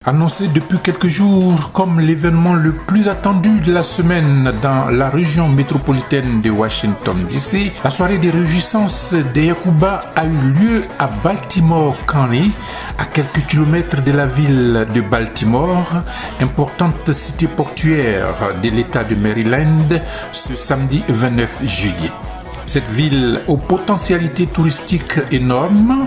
Annoncé depuis quelques jours comme l'événement le plus attendu de la semaine dans la région métropolitaine de Washington DC, la soirée des réjouissances des Yacouba a eu lieu à Baltimore County, à quelques kilomètres de la ville de Baltimore, importante cité portuaire de l'État de Maryland, ce samedi 29 juillet. Cette ville aux potentialités touristiques énormes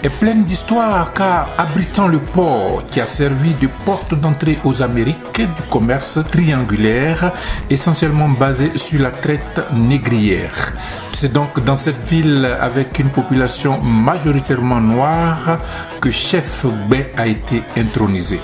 est pleine d'histoire car abritant le port qui a servi de porte d'entrée aux Amériques du commerce triangulaire essentiellement basé sur la traite négrière. C'est donc dans cette ville avec une population majoritairement noire que Chef Gbé a été intronisé.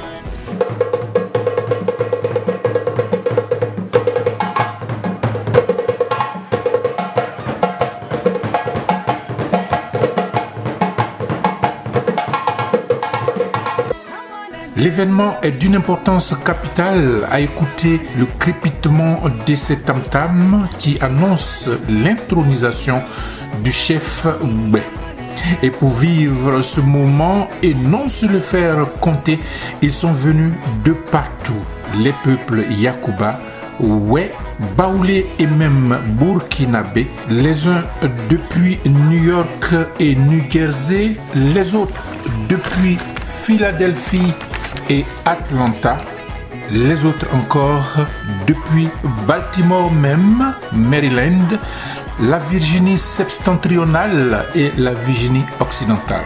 L'événement est d'une importance capitale à écouter le crépitement de ces tam-tams qui annonce l'intronisation du chef Gbé. Et pour vivre ce moment et non se le faire compter, ils sont venus de partout. Les peuples Yacouba, Wé, Baoulé et même Burkinabé, les uns depuis New York et New Jersey, les autres depuis Philadelphie et Atlanta, les autres encore depuis Baltimore même, Maryland, la Virginie septentrionale et la Virginie occidentale.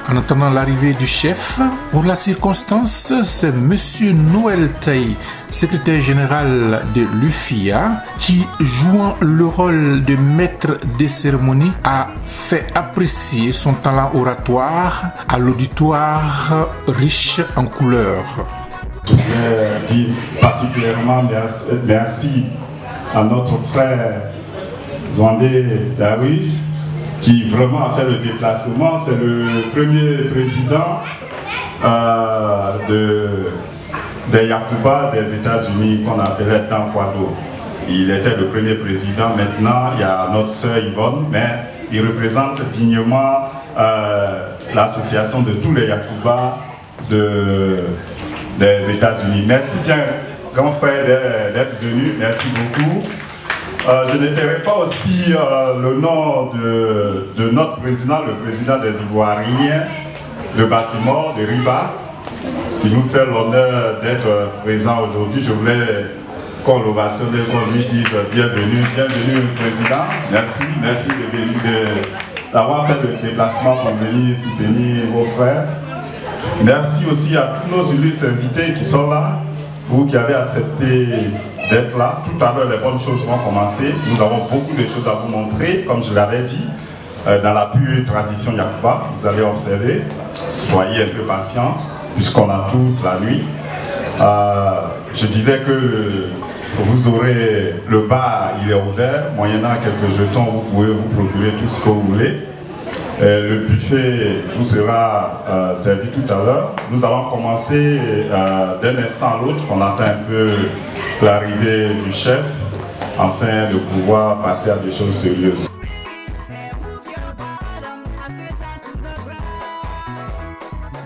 En attendant l'arrivée du chef, pour la circonstance, c'est Monsieur Noël Taï, secrétaire général de l'UFIA, qui, jouant le rôle de maître des cérémonies, a fait apprécier son talent oratoire à l'auditoire riche en couleurs. Je voudrais dire particulièrement merci à notre frère Zondé Darius, qui vraiment a fait le déplacement. C'est le premier président des Yacouba des États-Unis qu'on appelait Tankwado. Il était le premier président. Maintenant, il y a notre sœur Yvonne, mais il représente dignement l'association de tous les Yacouba des États-Unis. Merci bien, grand frère, d'être venu. Merci beaucoup. Je n'éterai pas aussi le nom de notre président, le président des Ivoiriens de Baltimore, de Riba, qui nous fait l'honneur d'être présent aujourd'hui. Je voulais qu'on l'ovationne, qu'on lui dise bienvenue, bienvenue président. Merci, merci d'avoir fait le déplacement pour venir soutenir vos frères. Merci aussi à tous nos illustres invités qui sont là, vous qui avez accepté d'être là. Tout à l'heure, les bonnes choses vont commencer. Nous avons beaucoup de choses à vous montrer, comme je l'avais dit, dans la pure tradition Yacouba. Vous allez observer. Soyez un peu patients, puisqu'on a toute la nuit. Je disais que vous aurez le bar, il est ouvert. Moyennant quelques jetons, vous pouvez vous procurer tout ce que vous voulez. Le buffet vous sera servi tout à l'heure. Nous allons commencer d'un instant à l'autre. On attend un peu l'arrivée du chef afin de pouvoir passer à des choses sérieuses.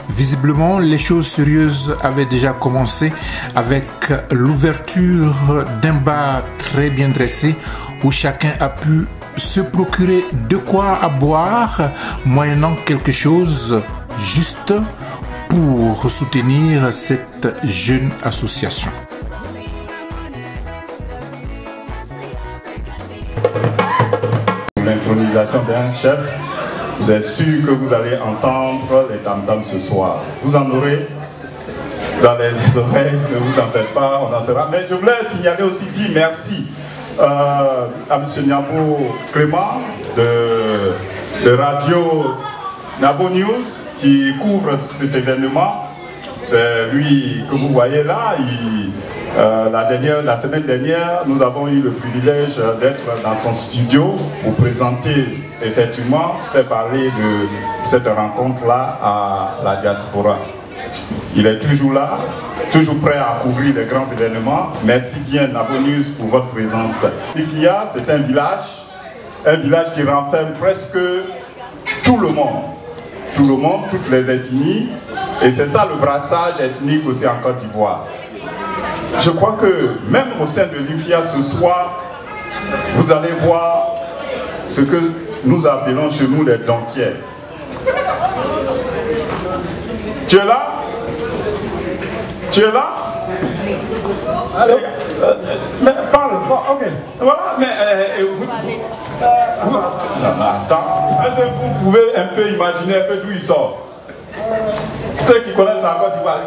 Visiblement, les choses sérieuses avaient déjà commencé avec l'ouverture d'un bar très bien dressé où chacun a pu se procurer de quoi à boire, moyennant quelque chose juste pour soutenir cette jeune association. L'intronisation d'un chef, c'est sûr que vous allez entendre les tam-tams ce soir. Vous en aurez dans les oreilles, ne vous en faites pas, on en sera. Mais je voulais signaler aussi, dire merci à M. Niabo Clément de Radio Niabo News qui couvre cet événement. C'est lui que vous voyez là. La semaine dernière, nous avons eu le privilège d'être dans son studio pour présenter, effectivement, faire parler de cette rencontre-là à la diaspora. Il est toujours là, toujours prêt à couvrir les grands événements. Merci bien Niabo News pour votre présence. Lifia, c'est un village qui renferme presque tout le monde, toutes les ethnies. Et c'est ça le brassage ethnique aussi en Côte d'Ivoire. Je crois que même au sein de l'IFIA ce soir, vous allez voir ce que nous appelons chez nous les donquières. Tu es là? Tu es là? Allô? Mais parle, ok. Voilà, mais attends, est-ce que vous pouvez un peu imaginer un peu d'où il sort? Ceux qui connaissent la Côte d'Ivoire,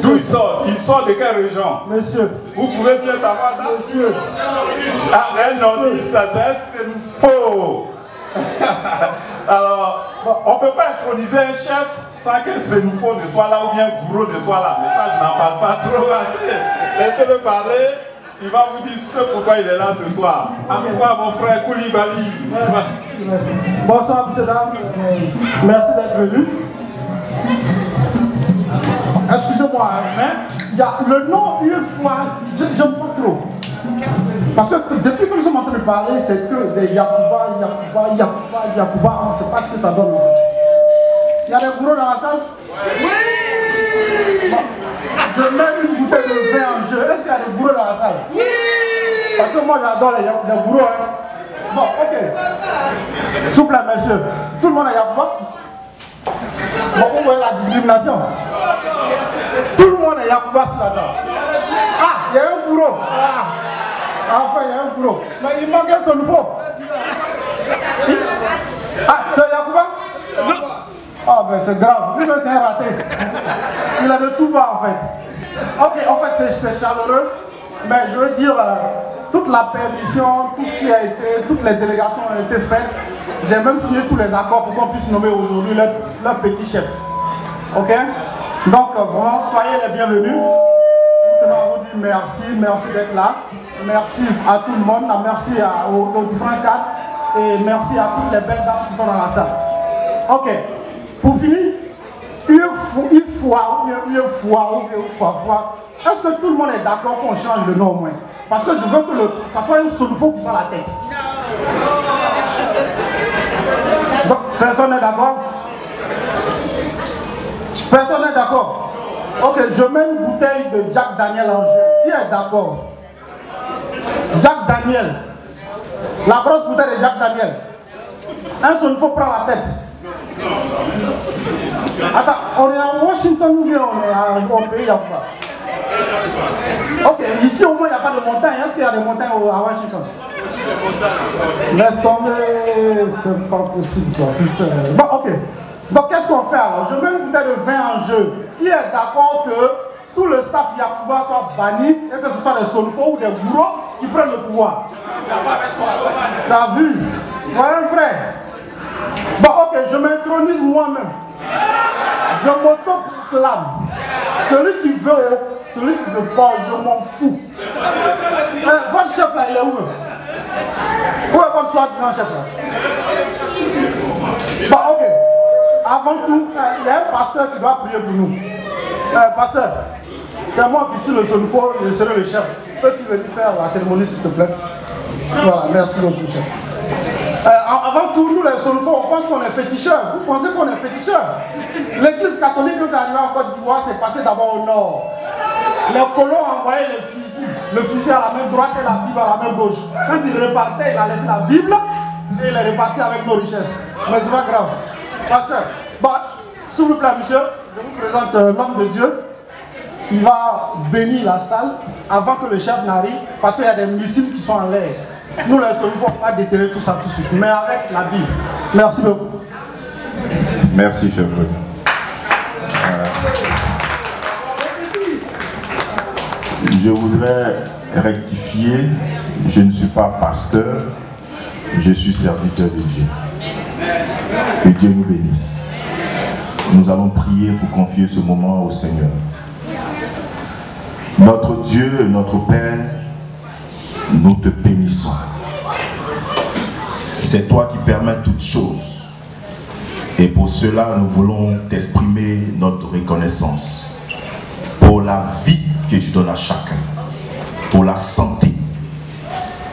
d'où il sort? Il sort de quelle région? Monsieur. Vous pouvez bien savoir ça? Monsieur. Ah, non, ça c'est faux. Alors, on ne peut pas introniser un chef sans que Sénoufo ne soit là ou bien Gouro ne soit là. Mais ça, je n'en parle pas trop assez. Laissez-le parler. Il va vous dire pourquoi il est là ce soir. À quoi mon frère Koulibaly. Bonsoir, monsieur, dames. Merci d'être venu. Excusez-moi, mais il y a le nom une fois, j'aime pas trop. Parce que depuis que nous sommes en train de parler, c'est que des Yacouba, on ne sait pas ce que ça donne. Il y a des bourreaux dans la salle? Oui! Bon, je mets une bouteille de vin en jeu. Est-ce qu'il y a des bourreaux dans la salle? Oui! Parce que moi j'adore les bourreaux. Hein. Bon, ok. S'il vous plaît, messieurs. Tout le monde est Yacouba? Bon, vous voyez la discrimination. Tout le monde est Yacouba sur la table. Ah, il y a un bourreau. Ah. Enfin, il y a un bourreau. Mais il manque un seul faux. Ah, tu es Yacouba? Non. Ah, ben c'est grave. Lui, c'est un raté. Il a de tout bas, en fait. Ok, en fait, c'est chaleureux. Mais je veux dire, toute la permission, tout ce qui a été, toutes les délégations ont été faites. J'ai même signé tous les accords pour qu'on puisse nommer aujourd'hui leur petit chef. Ok? Donc, vraiment, soyez les bienvenus. On vous dit merci d'être là. Merci à tout le monde, merci aux différents cadres et merci à toutes les belles dames qui sont dans la salle. Ok, pour finir, une fois, est-ce que tout le monde est d'accord qu'on change le nom au moins? Parce que je veux que ça soit un Sénoufo qui soit la tête. Donc, personne n'est d'accord? Personne n'est d'accord? Ok, je mets une bouteille de Jack Daniel en jeu. Qui est d'accord? Jack Daniel. La grosse bouteille de Jack Daniel. Un Sénoufo prend la tête. Attends, on est à Washington ou bien on est au pays Yacouba? Ok, ici au moins il n'y a pas de montagne. Est-ce qu'il y a des montagnes à Washington? Laisse tomber, c'est pas possible quoi. Bon, ok. Donc qu'est-ce qu'on fait alors? Je mets une bouteille de vin en jeu. Qui est d'accord que tout le staff Yacouba soit banni et que ce soit des Sénoufo ou des bourreaux qui prennent le pouvoir? T'as vu? Voilà un frère. Bon ok, je m'intronise moi-même. Je m'auto-proclame. Celui qui veut pas, je m'en fous. Votre chef là, il est où? Où est votre soi-disant chef là? Bon ok. Avant tout, il y a un pasteur qui doit prier pour nous. Pasteur, c'est moi qui suis le Sénoufo, je serai le chef. Peux-tu venir faire la cérémonie s'il te plaît? Voilà, merci beaucoup chef. Avant tout, nous les Sénoufo, on pense qu'on est féticheurs. Vous pensez qu'on est féticheurs? L'église catholique, quand c'est arrivé en Côte d'Ivoire, c'est passé d'abord au nord. Les colons envoyaient les fusils. Le fusil à la main droite et la Bible à la main gauche. Quand il repartait, il a laissé la Bible et il est reparti avec nos richesses. Mais c'est pas grave. Pasteur, bon, s'il vous plaît, monsieur, je vous présente l'homme de Dieu. Il va bénir la salle avant que le chef n'arrive, parce qu'il y a des missiles qui sont en l'air. Nous, les Sénoufo, on ne va pas déterrer tout ça tout de suite, mais avec la Bible. Merci beaucoup. Merci, chef. Je voudrais rectifier, je ne suis pas pasteur, je suis serviteur de Dieu. Que Dieu nous bénisse. Nous allons prier pour confier ce moment au Seigneur. Notre Dieu et notre Père, nous te bénissons. C'est toi qui permets toutes choses. Et pour cela, nous voulons t'exprimer notre reconnaissance pour la vie que tu donnes à chacun, pour la santé.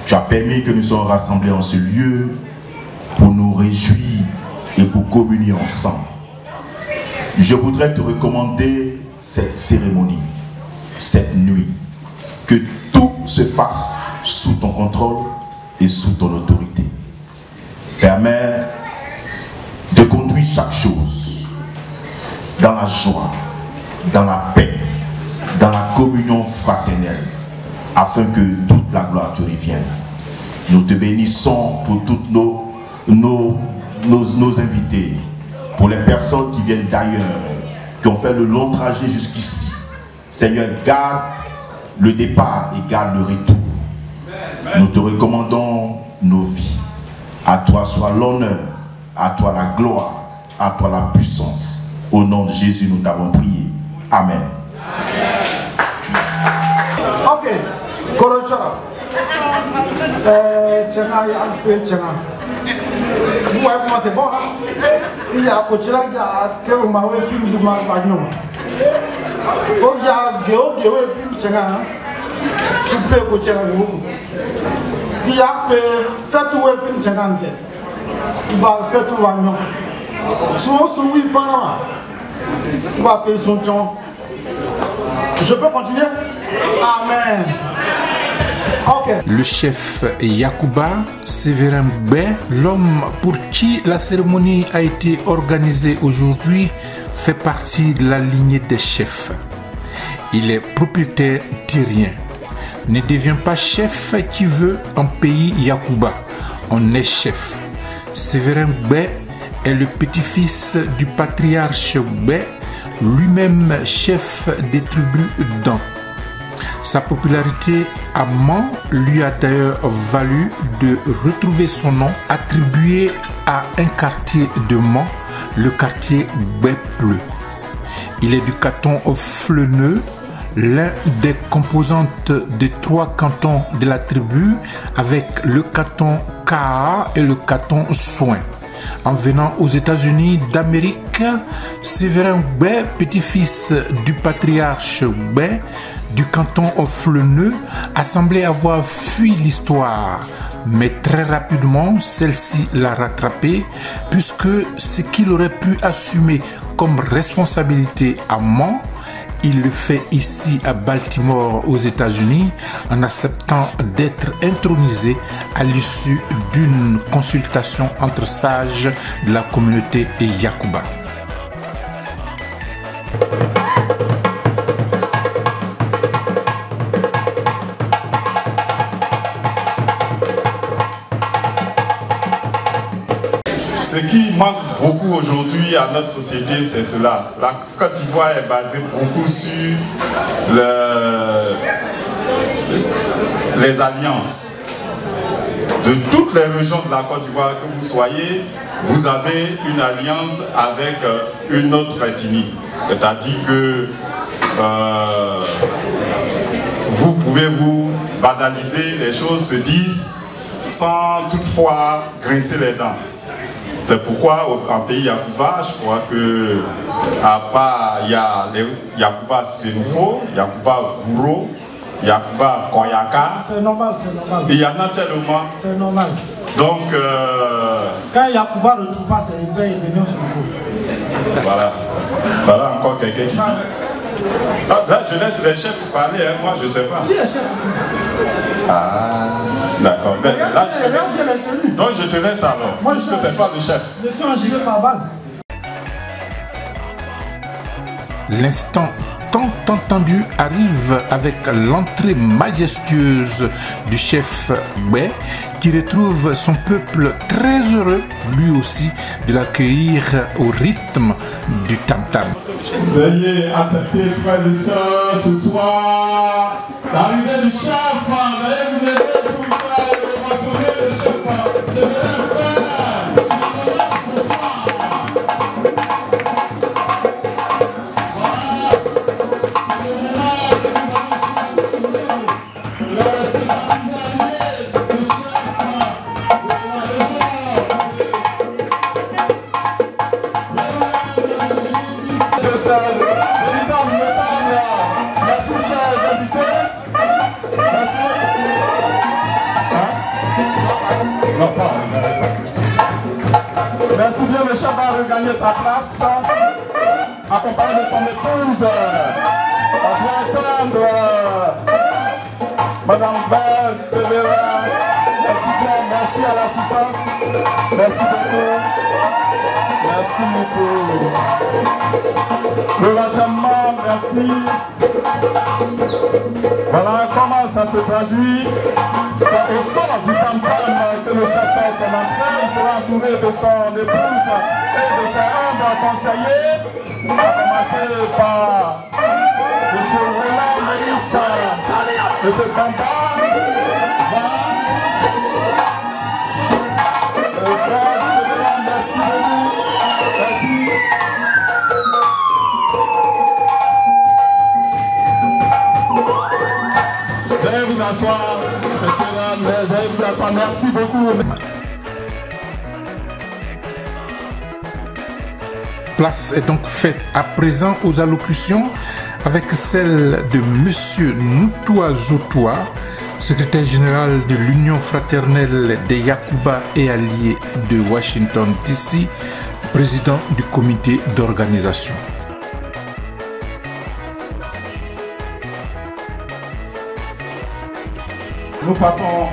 Tu as permis que nous soyons rassemblés en ce lieu pour nous réjouir et pour communier ensemble. Je voudrais te recommander cette cérémonie, cette nuit, que tout se fasse sous ton contrôle et sous ton autorité. Permets de conduire chaque chose dans la joie, dans la paix, dans la communion fraternelle, afin que toute la gloire te revienne. Nous te bénissons pour toutes nos invités, pour les personnes qui viennent d'ailleurs, qui ont fait le long trajet jusqu'ici. Seigneur, garde le départ et garde le retour. Nous te recommandons nos vies. À toi soit l'honneur, à toi la gloire, à toi la puissance. Au nom de Jésus, nous t'avons prié. Amen. Ok, Korochara. Vous voyez comment c'est bon là? Il y a Kochira qui a quel mauvais film du mal bagnon. Il y a Géo film Tchéna. Tu peux Kochira vous. Il y a fait tout le film Tchéna. Il va faire tout bagnon. Souvent, oui, pas il va payer son temps. Je peux continuer? Amen. Okay. Le chef Yacouba Sévérin Gbé, l'homme pour qui la cérémonie a été organisée aujourd'hui, fait partie de la lignée des chefs. Il est propriétaire terrien. Ne devient pas chef qui veut un pays Yacouba. On est chef. Sévérin Gbé est le petit-fils du patriarche Gbé, lui-même chef des tribus d'An. Sa popularité à Mans lui a d'ailleurs valu de retrouver son nom attribué à un quartier de Mans, le quartier Gbé-Pleu. Il est du canton Fleneux, l'un des composantes des 3 cantons de la tribu, avec le canton Kaa et le canton Soin. En venant aux États-Unis d'Amérique, Sévérin Gbé, petit-fils du patriarche Gbé du canton Fleneux, a semblé avoir fui l'histoire. Mais très rapidement, celle-ci l'a rattrapé, puisque ce qu'il aurait pu assumer comme responsabilité à Mans, il le fait ici à Baltimore aux États-Unis en acceptant d'être intronisé à l'issue d'une consultation entre sages de la communauté Yacouba. Ce qui manque beaucoup aujourd'hui à notre société, c'est cela. La Côte d'Ivoire est basée beaucoup sur les alliances. De toutes les régions de la Côte d'Ivoire que vous soyez, vous avez une alliance avec une autre ethnie. C'est-à-dire que vous pouvez vous banaliser, les choses se disent sans toutefois grincer les dents. C'est pourquoi en pays Yacouba, je crois que à part il y a les Yacouba Sénoufo, Yacouba Gouro, Yacouba Koyaka. C'est normal, c'est normal. Il y en a tellement. C'est normal. Donc quand Yacouba ne trouve pas ses repères, il devient Sénoufo. Voilà. Voilà encore quelqu'un qui dit. Ah, là, je laisse les chefs parler, hein. Moi je ne sais pas. Qui est chef ici? Ah, d'accord. Là, je te laisse. Donc je te laisse alors. Moi, puisque ce n'est pas le chef. Je suis un gilet par balle. L'instant tant entendu arrive avec l'entrée majestueuse du chef Bé, qui retrouve son peuple très heureux, lui aussi, de l'accueillir au rythme du tam-tam. Veuillez accepter, frères et sœurs, ce soir, l'arrivée du chef. Veuillez vous lever, s'il vous plaît, et mentionner le chef. C'est le frère. Ce soir. Voilà. C'est le moment que nous avons choisi. Le sympathisant du chef de la région. Merci, chers invités. Merci. Non, pas. Merci bien, le chef va regagner sa place, accompagné de son épouse. On peut entendre Madame Bess, Sévérin. Merci bien, merci à l'assistance. Merci beaucoup. Merci pour le rassemblement, merci. Voilà comment ça se traduit. C'est au son du tam-tam que le chef fait son entrée. Il sera entouré de son épouse et de ses humbles conseillers. On va commencer par M. Roland Mérissa, M. Bamba. Merci beaucoup. Merci. Veuillez vous asseoir, messieurs, dames, veuillez vous asseoir. Merci beaucoup. Place est donc faite à présent aux allocutions avec celle de M. Noutoua Zotoua, secrétaire général de l'Union fraternelle des Yakuba et alliés de Washington DC, président du comité d'organisation. Nous passons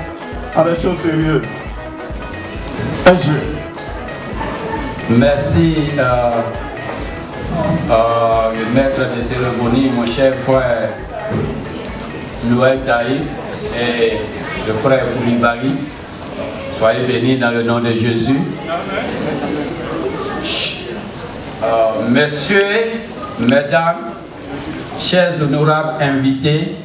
à des choses sérieuses. Un jeu. Merci, le maître de cérémonie, mon cher frère Louaï Taï et le frère Koulibaly. Soyez bénis dans le nom de Jésus. Messieurs, mesdames, chers honorables invités,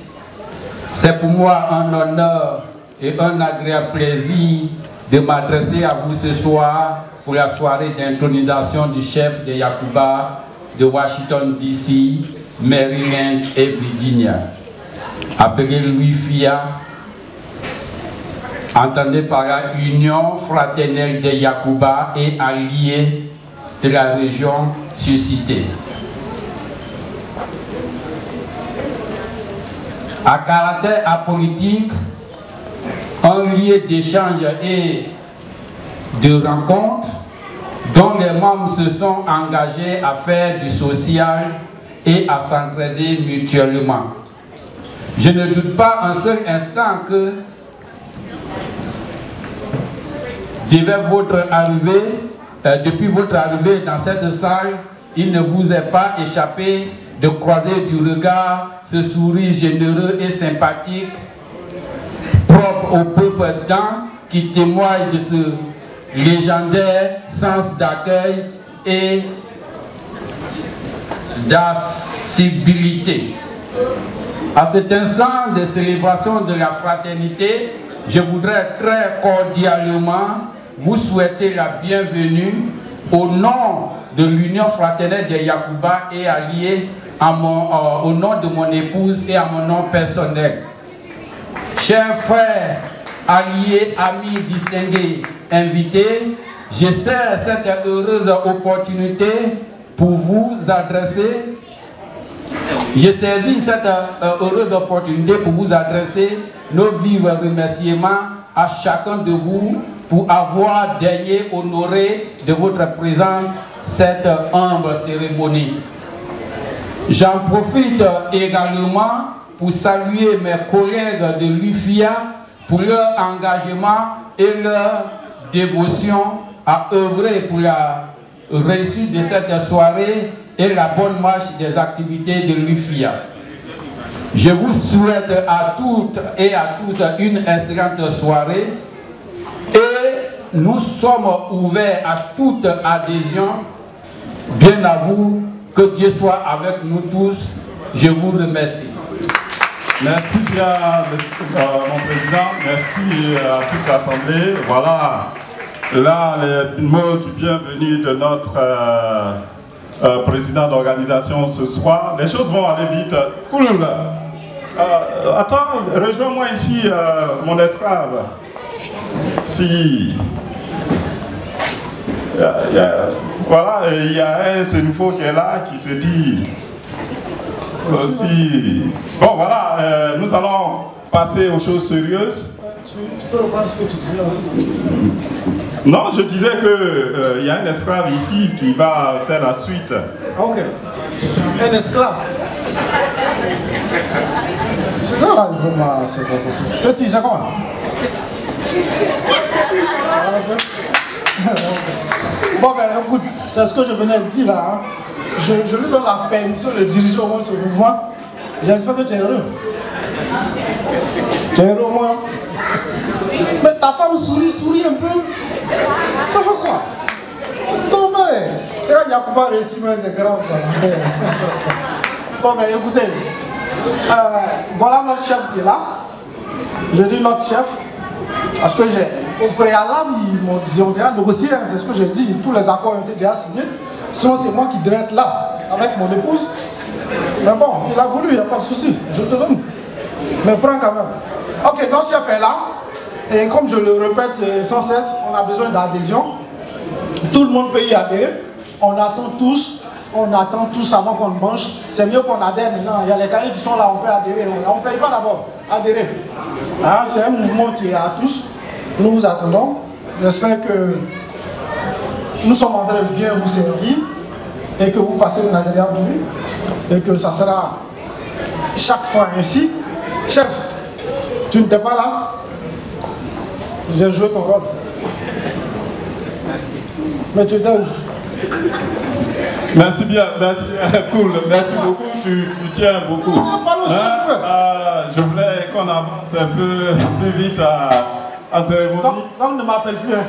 c'est pour moi un honneur et un agréable plaisir de m'adresser à vous ce soir pour la soirée d'intronisation du chef des Yakuba de Washington DC, Maryland et Virginia, appelé Louis Fia, entendez par la Union fraternelle des Yakuba et alliés de la région suscitée. À caractère apolitique, un lieu d'échange et de rencontres dont les membres se sont engagés à faire du social et à s'entraider mutuellement. Je ne doute pas un seul instant que depuis votre arrivée dans cette salle, il ne vous est pas échappé de croiser du regard ce sourire généreux et sympathique propre au peuple d'An qui témoigne de ce légendaire sens d'accueil et d'assibilité. À cet instant de célébration de la fraternité, je voudrais très cordialement vous souhaiter la bienvenue au nom de l'Union fraternelle des Yakuba et alliés, au nom de mon épouse et à mon nom personnel. Chers frères, alliés, amis distingués, invités, je sers cette heureuse opportunité pour vous adresser. J'ai saisi cette heureuse opportunité pour vous adresser nos vifs remerciements à chacun de vous pour avoir daigné honorer de votre présence cette humble cérémonie. J'en profite également pour saluer mes collègues de l'UFIA pour leur engagement et leur dévotion à œuvrer pour la réussite de cette soirée et la bonne marche des activités de l'UFIA. Je vous souhaite à toutes et à tous une excellente soirée et nous sommes ouverts à toute adhésion. Bien à vous, que Dieu soit avec nous tous. Je vous remercie. Merci bien, mon président. Merci à toute l'Assemblée. Voilà, là, les mots du bienvenu de notre président d'organisation ce soir. Les choses vont aller vite. Cool. Attends, rejoins-moi ici, mon esclave. Si. Voilà, il y a un Sénoufo qui est là, qui se dit aussi. Bon, voilà, nous allons passer aux choses sérieuses. Tu peux reprendre ce que tu disais. Non, je disais qu'il y a un esclave ici qui va faire la suite. Ok. Un esclave. C'est là, vraiment, c'est pas possible. Petit, c'est comment? Bon, ben écoute, c'est ce que je venais de dire là. Hein. Je lui donne la permission de diriger au moins ce mouvement. J'espère que tu es heureux. Tu es heureux au moins. Mais ta femme sourit un peu. Ça fait quoi? C'est tombé. Regarde, Yacouba réussit, mais c'est grave. Bon, ben écoutez. Voilà notre chef qui est là. Je dis notre chef. Parce que au préalable, ils m'ont dit, on déjà négocié, hein, c'est ce que j'ai dit, tous les accords ont été déjà signés. Sinon, c'est moi qui devais être là, avec mon épouse. Mais bon, il a voulu, il n'y a pas de souci, je te donne. Mais prends quand même. Ok, notre chef est là. Et comme je le répète sans cesse, on a besoin d'adhésion. Tout le monde peut y adhérer. On attend tous avant qu'on mange. C'est mieux qu'on adhère maintenant. Il y a les cahiers qui sont là, on peut adhérer. On ne paye pas d'abord, adhérer. Hein, c'est un mouvement qui est à tous. Nous vous attendons. J'espère que nous sommes en train de bien vous servir et que vous passez une agréable nuit et que ça sera chaque fois ainsi. Chef, tu n'étais pas là? J'ai joué ton rôle. Mais tu étais où? Merci bien, merci, cool, merci beaucoup, tu tiens beaucoup. Je voulais qu'on avance un peu plus vite à cérémonie. Donc ne m'appelle plus. Hein.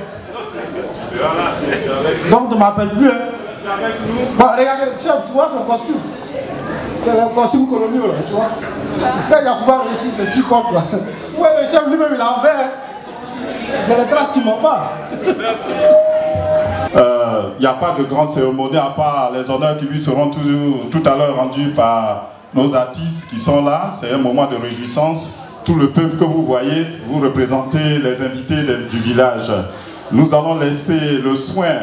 Donc ne m'appelle plus. Hein. Bon, regardez, chef, tu vois son costume. C'est le costume colonial, là, tu vois. Quand Yacouba ici, c'est ce qui compte. Là. Ouais, le chef lui-même, il a en fait. Hein. C'est les traces qui m'en parlent. Merci. Il n'y a pas de grande cérémonie à part les honneurs qui lui seront tout à l'heure rendus par nos artistes qui sont là. C'est un moment de réjouissance. Tout le peuple que vous voyez, vous représentez les invités du village. Nous allons laisser le soin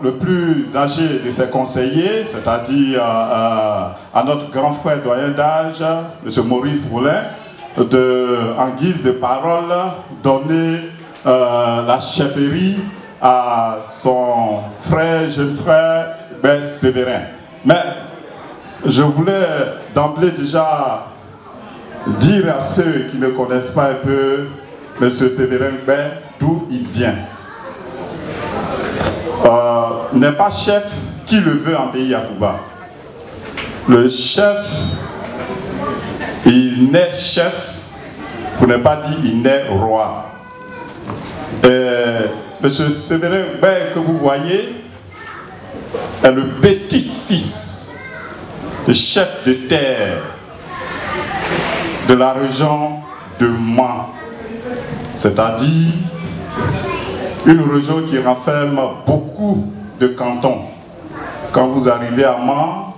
le plus âgé de ses conseillers, c'est-à-dire à notre grand frère doyen d'âge, M. Maurice Roulin, en guise de parole, donner la chefferie à son jeune frère, Sévérin. Mais je voulais d'emblée déjà dire à ceux qui ne connaissent pas un peu M. Sévérin d'où il vient. N'est pas chef qui le veut en pays Yacouba. Le chef, il naît chef, pour ne pas dire il naît roi. M. Sévérin que vous voyez est le petit-fils du chef de terre de la région de Mans, c'est-à-dire une région qui renferme beaucoup de cantons. Quand vous arrivez à Mans,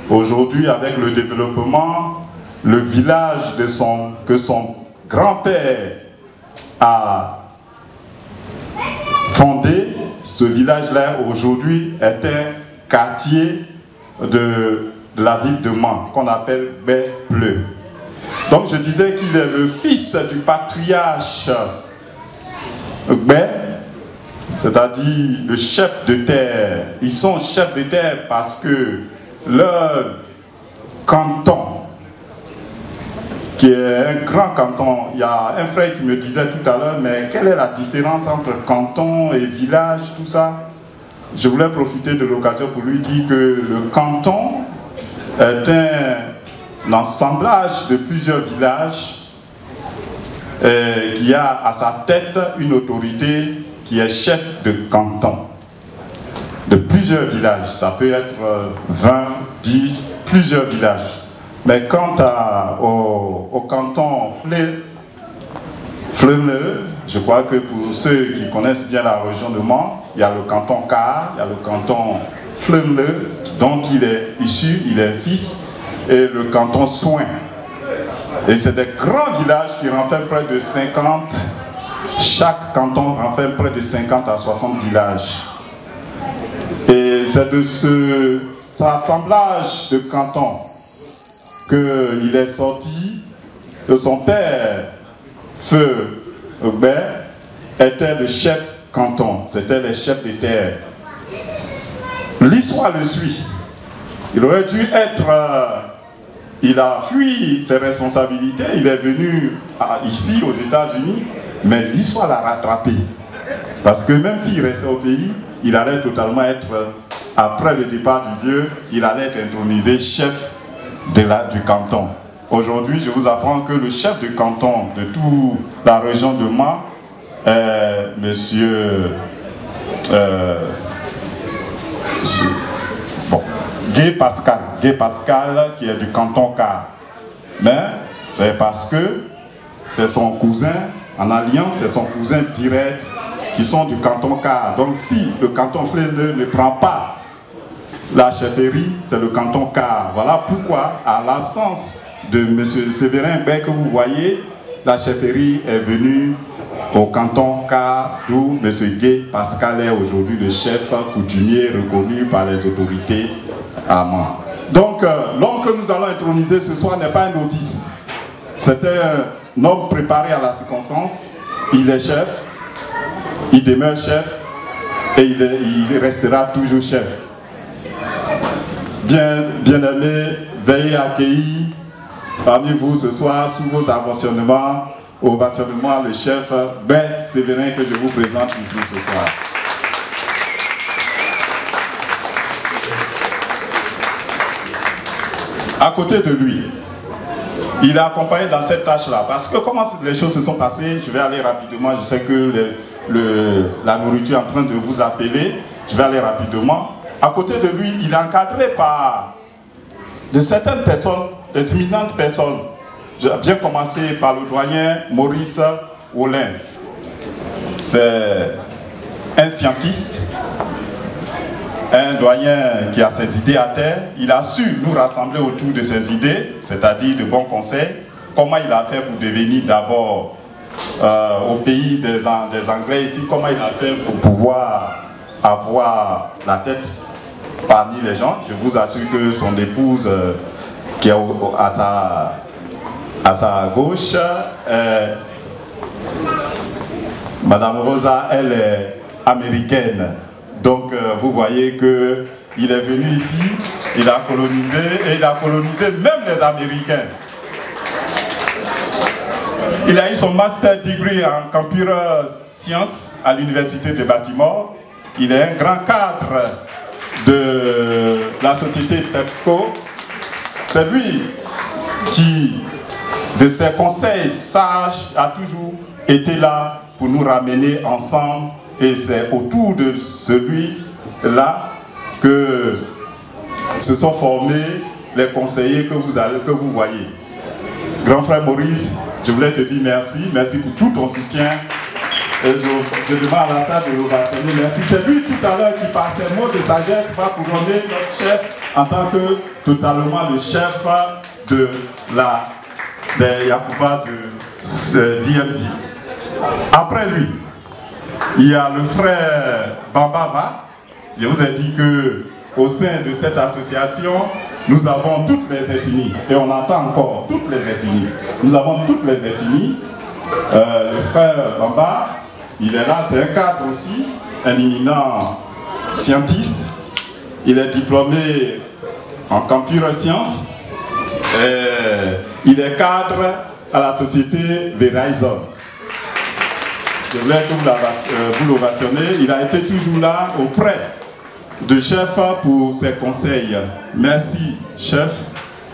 aujourd'hui avec le développement, le village que son grand-père a fondé, ce village-là aujourd'hui est un quartier de la ville de Mans, qu'on appelle Baie-Pleu. Donc je disais qu'il est le fils du patriarche Baie, c'est-à-dire le chef de terre. Ils sont chefs de terre parce que leur canton, qui est un grand canton, il y a un frère qui me disait tout à l'heure, mais quelle est la différence entre canton et village, tout ça? je voulais profiter de l'occasion pour lui dire que le canton est un assemblage de plusieurs villages qui a à sa tête une autorité qui est chef de canton. De plusieurs villages, ça peut être 20, 10, plusieurs villages. Mais quant au canton Fleureneux, je crois que pour ceux qui connaissent bien la région de Mans, il y a le canton Car, il y a le canton Fleureneux, dont il est issu, il est fils, et le canton Soin. Et c'est des grands villages qui renferment près de 50, chaque canton renferme près de 50 à 60 villages. Et c'est de cet assemblage de cantons qu'il est sorti, que son père, Feu Aubert, était le chef canton, c'était le chef des terres. L'histoire le suit. Il aurait dû être... il a fui ses responsabilités, il est venu ici aux États-Unis, mais l'histoire l'a rattrapé. Parce que même s'il restait au pays, il allait totalement être, après le départ du vieux, il allait être intronisé chef du canton. Aujourd'hui, je vous apprends que le chef de canton de toute la région de Mans est monsieur Guy Pascal, qui est du canton Car. Mais c'est parce que c'est son cousin, en alliance, c'est son cousin direct qui sont du canton Car. Donc si le canton Fleureneux ne prend pas la chefferie, c'est le canton Car. Voilà pourquoi, à l'absence de M. Séverin Bay que vous voyez, la chefferie est venue au canton Car, d'où M. Guy Pascal est aujourd'hui le chef coutumier reconnu par les autorités à Mans. Donc l'homme que nous allons introniser ce soir n'est pas un novice. C'était un homme préparé à la circonstance. Il est chef, il demeure chef et il restera toujours chef. Bien-aimés, veuillez accueillir parmi vous ce soir, sous vos ovationnements, le chef Ben Séverin que je vous présente ici ce soir. À côté de lui, il est accompagné dans cette tâche-là. Parce que comment les choses se sont passées, je vais aller rapidement. Je sais que la nourriture est en train de vous appeler. Je vais aller rapidement. À côté de lui, il est encadré par de certaines personnes, des éminentes personnes. Je vais bien commencer par le doyen Maurice Oulin. C'est un scientiste, un doyen qui a ses idées à terre. Il a su nous rassembler autour de ses idées, c'est-à-dire de bons conseils. Comment il a fait pour devenir d'abord au pays des Anglais ici, comment il a fait pour pouvoir avoir la tête parmi les gens. Je vous assure que son épouse qui est à sa gauche, Madame Rosa, elle est américaine. Donc vous voyez qu'il est venu ici, il a colonisé et il a colonisé même les Américains. Il a eu son master degree en computer science à l'université de Baltimore. Il est un grand cadre de la société Pepco. C'est lui qui, de ses conseils sages, a toujours été là pour nous ramener ensemble. Et c'est autour de celui-là que se sont formés les conseillers que vous voyez. Grand frère Maurice, je voulais te dire merci. Merci pour tout ton soutien. Et je demande à la salle de l'ovationner. Merci. C'est lui tout à l'heure qui, par ses mots de sagesse, va couronner notre chef en tant que totalement le chef des Yacouba de DMV. Après lui, il y a le frère Bambava. Je vous ai dit qu'au sein de cette association, nous avons toutes les ethnies. Et on entend encore toutes les ethnies. Nous avons toutes les ethnies. Le frère Bamba, il est là, c'est un cadre aussi, un éminent scientiste. Il est diplômé en computer science. Il est cadre à la société Verizon. Je voulais que vous l'ovationnez. Il a été toujours là auprès de chef pour ses conseils. Merci, chef.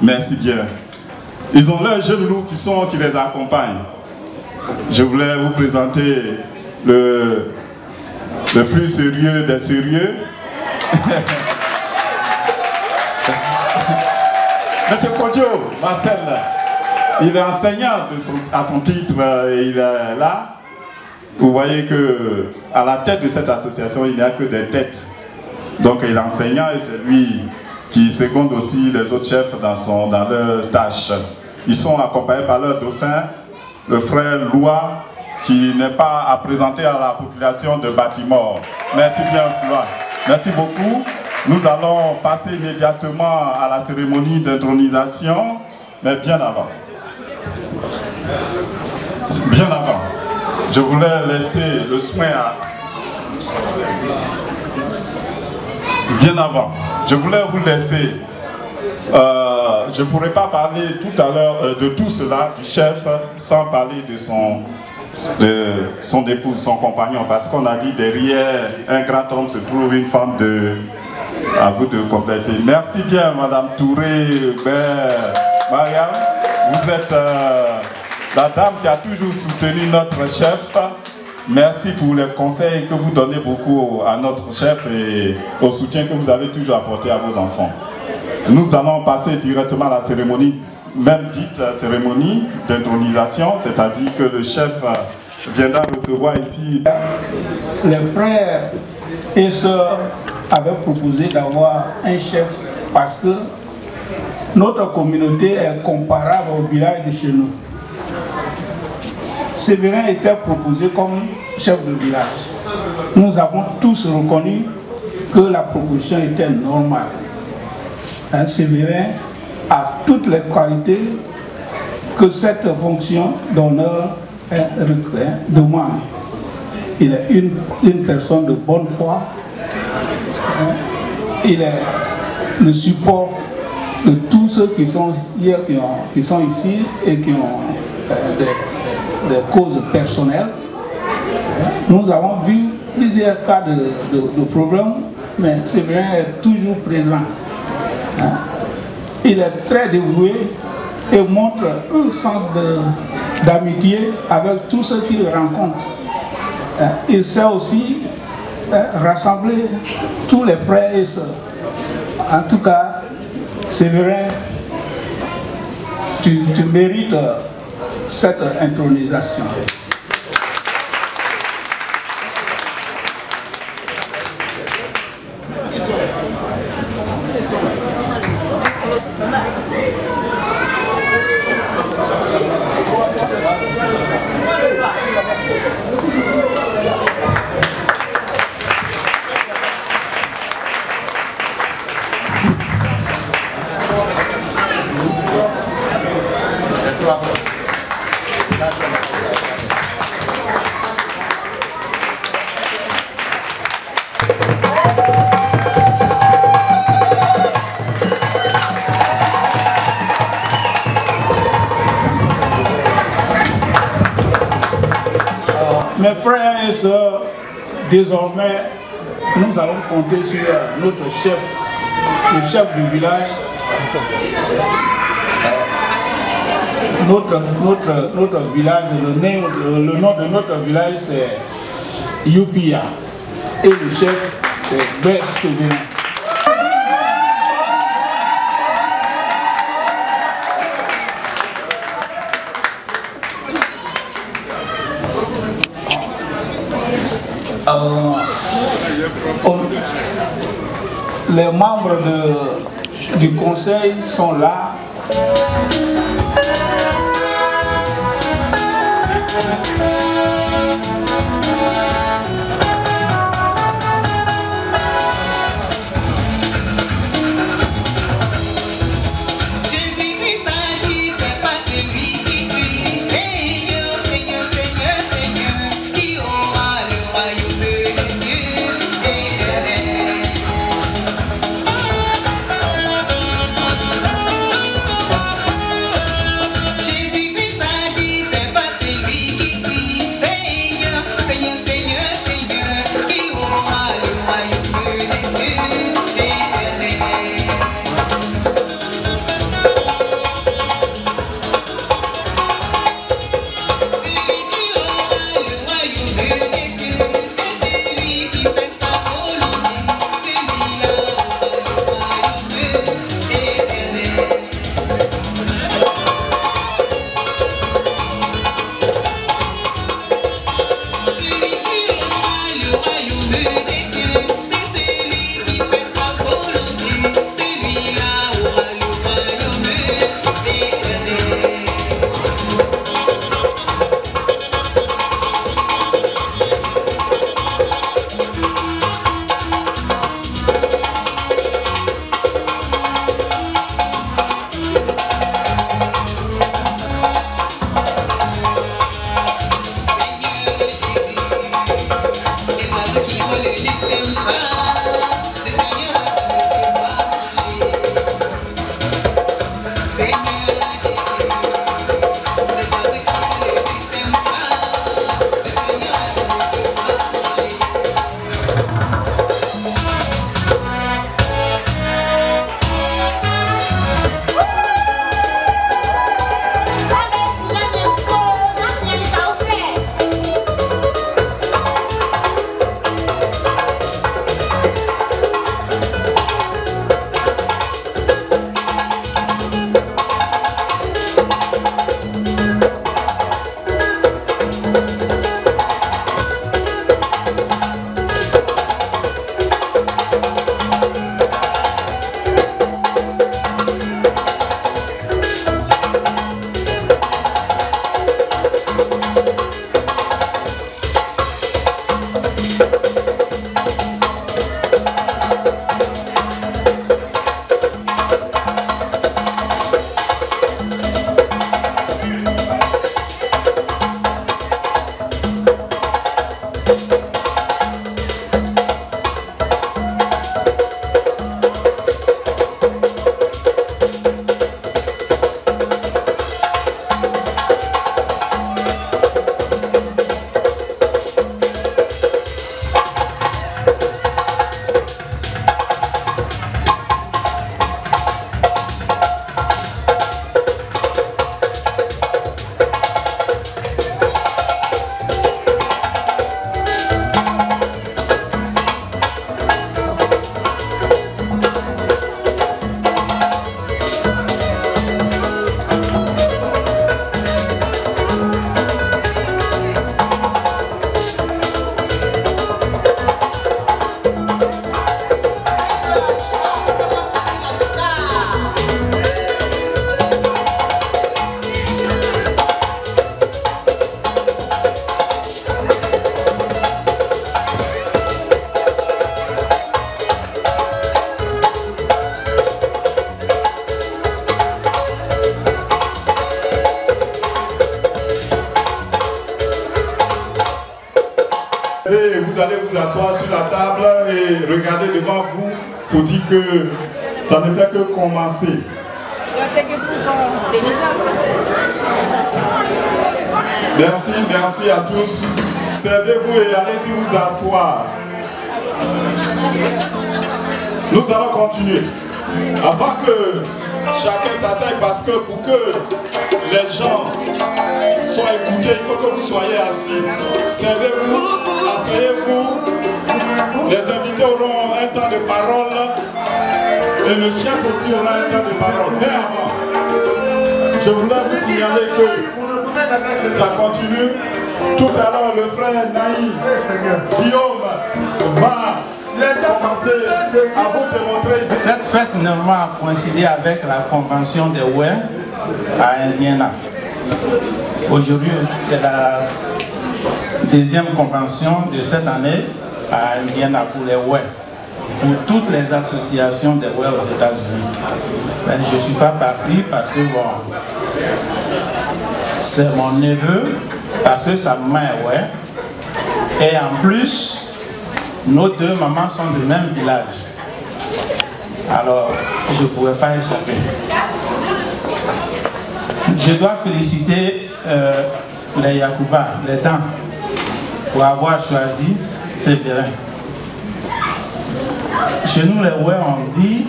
Merci bien. Ils ont leurs jeunes loups qui les accompagnent. Je voulais vous présenter le plus sérieux des sérieux. Monsieur Kodjo, Marcel, il est enseignant à son titre et il est là. Vous voyez qu'à la tête de cette association, il n'y a que des têtes. Donc il est enseignant et c'est lui qui seconde aussi les autres chefs dans leurs tâches. Ils sont accompagnés par leur dauphin, le frère Loua, qui n'est pas à présenter à la population de Baltimore. Merci bien, Loua. Merci beaucoup. Nous allons passer immédiatement à la cérémonie d'intronisation, mais bien avant. Bien avant. Je voulais laisser le soin à... Bien avant. Je voulais vous laisser... je ne pourrais pas parler tout à l'heure de tout cela, du chef, sans parler de son épouse, son compagnon, parce qu'on a dit derrière un grand homme se trouve une femme de... À vous de compléter. Merci bien, Madame Touré, Mariam. Vous êtes la dame qui a toujours soutenu notre chef. Merci pour les conseils que vous donnez beaucoup à notre chef et au soutien que vous avez toujours apporté à vos enfants. Nous allons passer directement à la cérémonie, même dite cérémonie d'intronisation, c'est-à-dire que le chef viendra recevoir ici. Les frères et sœurs avaient proposé d'avoir un chef parce que notre communauté est comparable au village de chez nous. Sévérin était proposé comme chef de village. Nous avons tous reconnu que la proposition était normale. Sévérin a toutes les qualités que cette fonction d'honneur demande. Il est une personne de bonne foi. Il est le support de tous ceux qui sont ici et qui ont des causes personnelles. Nous avons vu plusieurs cas de problèmes, mais Sévérin est toujours présent. Il est très dévoué et montre un sens d'amitié avec tous ceux qu'il rencontre. Il sait aussi rassembler tous les frères et sœurs. En tout cas, Sévérin, tu mérites cette intronisation. Mes frères et sœurs, désormais, nous allons compter sur notre chef, le chef du village. Notre village, le nom de notre village c'est Youpia. Et le chef c'est Bess Sévérin. Les membres du conseil sont là. vous asseoir sur la table et regarder devant vous pour dire que ça ne fait que commencer. Merci, merci à tous. Servez-vous et allez-y vous asseoir. Nous allons continuer. Avant que chacun s'asseye, parce que pour que les gens soient écoutés, il faut que vous soyez assis. Servez-vous, asseyez-vous. Les invités auront un temps de parole et le chef aussi aura un temps de parole. Mais avant, je voudrais vous signaler que ça continue. Tout à l'heure, le frère Naï Guillaume va commencer à vous démontrer. Cette fête normalement a coïncidé avec la convention des Ouè à Indiana. Aujourd'hui, c'est la deuxième convention de cette année à Indiana pour les Ouè, pour toutes les associations des Ouè aux États-Unis. Je ne suis pas parti parce que bon, c'est mon neveu, parce que sa maman est Ouè, et en plus, nos deux mamans sont du même village. Alors, je ne pouvais pas échapper. Je dois féliciter les Yacouba, les dents, pour avoir choisi Sévérin. Chez nous, les Ouè, on dit,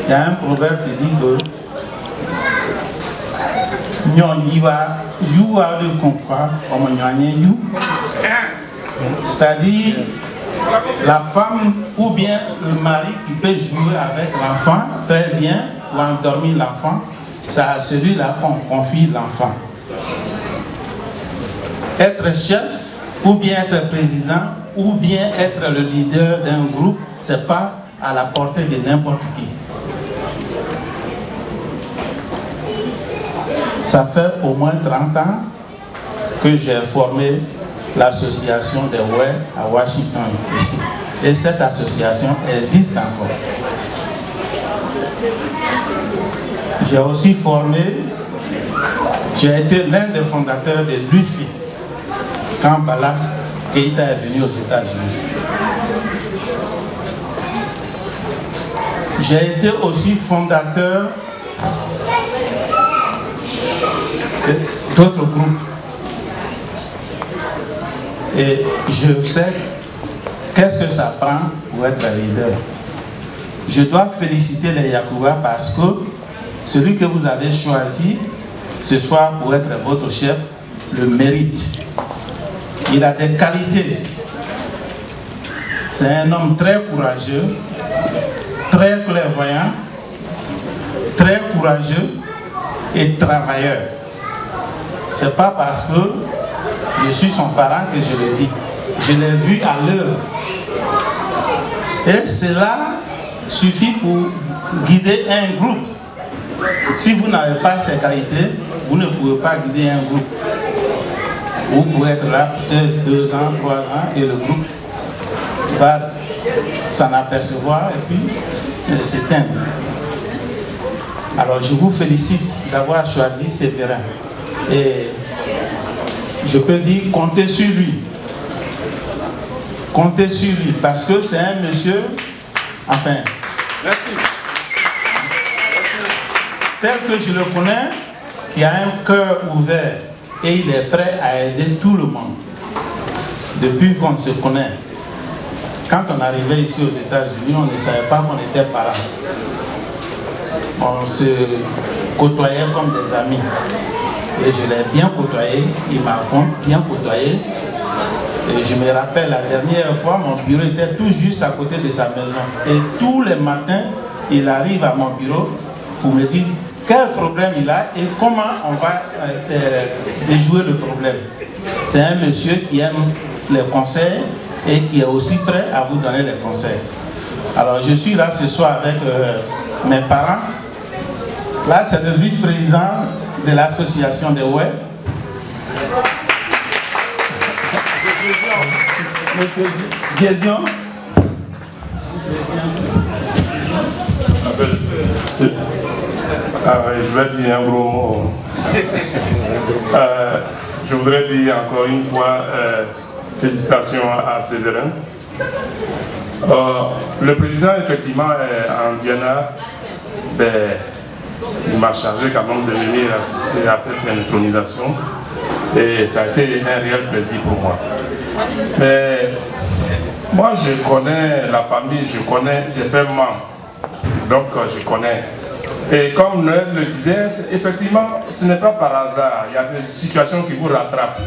il y a un proverbe qui dit que c'est-à-dire la femme ou bien le mari qui peut jouer avec l'enfant très bien ou endormir l'enfant, c'est à celui-là qu'on confie l'enfant. Être chef ou bien être président ou bien être le leader d'un groupe, c'est pas à la portée de n'importe qui. Ça fait au moins 30 ans que j'ai formé l'association des Ouè à Washington ici. Et cette association existe encore. J'ai aussi formé, j'ai été l'un des fondateurs de l'UFI quand Balas Keïta est venu aux États-Unis. J'ai été aussi fondateur d'autres groupes. Et je sais qu'est-ce que ça prend pour être leader. Je dois féliciter les Yacouba parce que celui que vous avez choisi ce soir pour être votre chef le mérite. Il a des qualités. C'est un homme très courageux, très clairvoyant, très courageux et travailleur. C'est pas parce que je suis son parent que je le dis. Je l'ai vu à l'œuvre. Et cela suffit pour guider un groupe. Si vous n'avez pas ces qualités, vous ne pouvez pas guider un groupe. Vous pouvez être là peut-être 2 ans, 3 ans et le groupe va s'en apercevoir et puis s'éteindre. Alors je vous félicite d'avoir choisi Sévérin. Et je peux dire, comptez sur lui. Comptez sur lui, parce que c'est un monsieur, enfin, Merci. tel que je le connais, qui a un cœur ouvert et il est prêt à aider tout le monde. Depuis qu'on se connaît. Quand on arrivait ici aux États-Unis, on ne savait pas qu'on était parents. On se côtoyait comme des amis. Et je l'ai bien côtoyé, il m'a bien côtoyé. Et je me rappelle la dernière fois, mon bureau était tout juste à côté de sa maison. Et tous les matins, il arrive à mon bureau pour me dire quel problème il a et comment on va déjouer le problème. C'est un monsieur qui aime les conseils et qui est aussi prêt à vous donner les conseils. Alors je suis là ce soir avec mes parents. Là, c'est le vice-président de l'association des Ouè. Monsieur Gézion. Je vais dire un gros mot. Je voudrais dire encore une fois félicitations à Sévérin Le président, effectivement, en Diana, il m'a chargé quand même de venir assister à cette intronisation et ça a été un réel plaisir pour moi. Mais moi, je connais la famille, j'ai fait membre, donc je connais. Et comme Noël le disait, effectivement, ce n'est pas par hasard, il y a des situations qui vous rattrapent.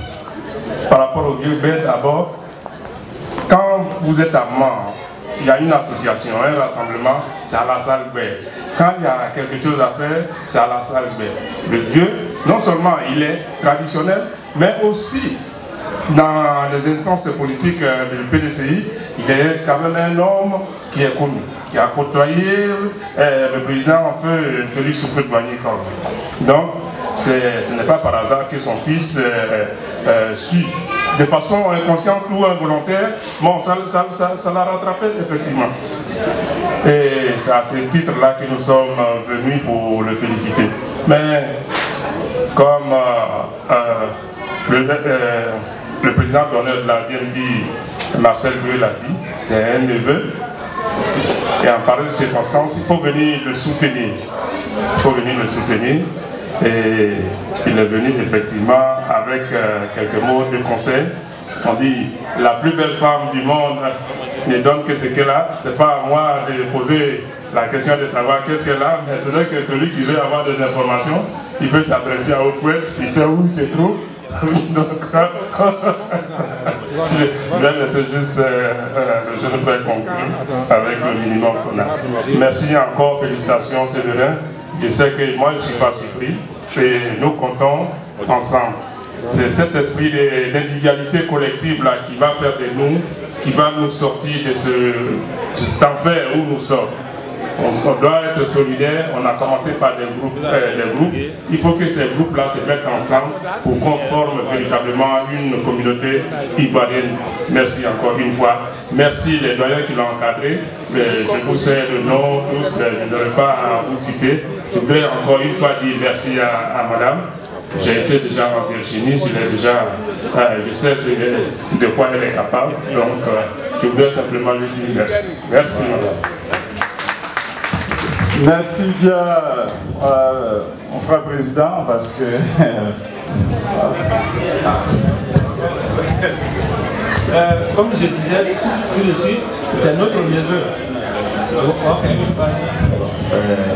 Par rapport au vieux bête, d'abord, quand vous êtes à membre, il y a une association, un rassemblement, c'est à la salle B. Quand il y a quelque chose à faire, c'est à la salle B. Le Dieu, non seulement il est traditionnel, mais aussi dans les instances politiques du PDCI, il est quand même un homme qui est connu, qui a côtoyé le président en feu Félix Houphouët-Boigny. Donc, ce n'est pas par hasard que son fils suit de façon inconsciente ou involontaire. Bon, ça l'a rattrapé effectivement. Et c'est à ce titre-là que nous sommes venus pour le féliciter. Mais comme le président d'honneur de la DNB, Marcel Goué, l'a dit, c'est un neveu. Et en pareille circonstance, il faut venir le soutenir. Il faut venir le soutenir. Et il est venu effectivement avec quelques mots de conseil. On dit, la plus belle femme du monde ne donne que ce qu'elle a. Ce n'est pas à moi de poser la question de savoir qu'est-ce qu'elle a, mais peut-être que celui qui veut avoir des informations, il peut s'adresser à Houphouët, s'il sait où il se trouve. Donc, je vais laisser juste le jeune frère conclure avec le minimum qu'on a. Merci encore, félicitations Séverin. Je sais que moi je ne suis pas surpris et nous comptons ensemble. C'est cet esprit d'individualité collective là qui va faire de nous, qui va nous sortir de cet enfer où nous sommes. On doit être solidaires, on a commencé par des groupes. Il faut que ces groupes-là se mettent ensemble pour qu'on forme véritablement une communauté ivoirienne. Merci encore une fois. Merci les doyens qui l'ont encadré. Je vous sais le nom tous, je n'aurai pas à vous citer. Je voudrais encore une fois dire merci à madame. J'ai été déjà en Virginie, je sais de quoi elle est capable. Donc je voudrais simplement lui dire merci. Merci madame. Merci bien, mon frère président, parce que comme je disais tout de suite, c'est notre neveu.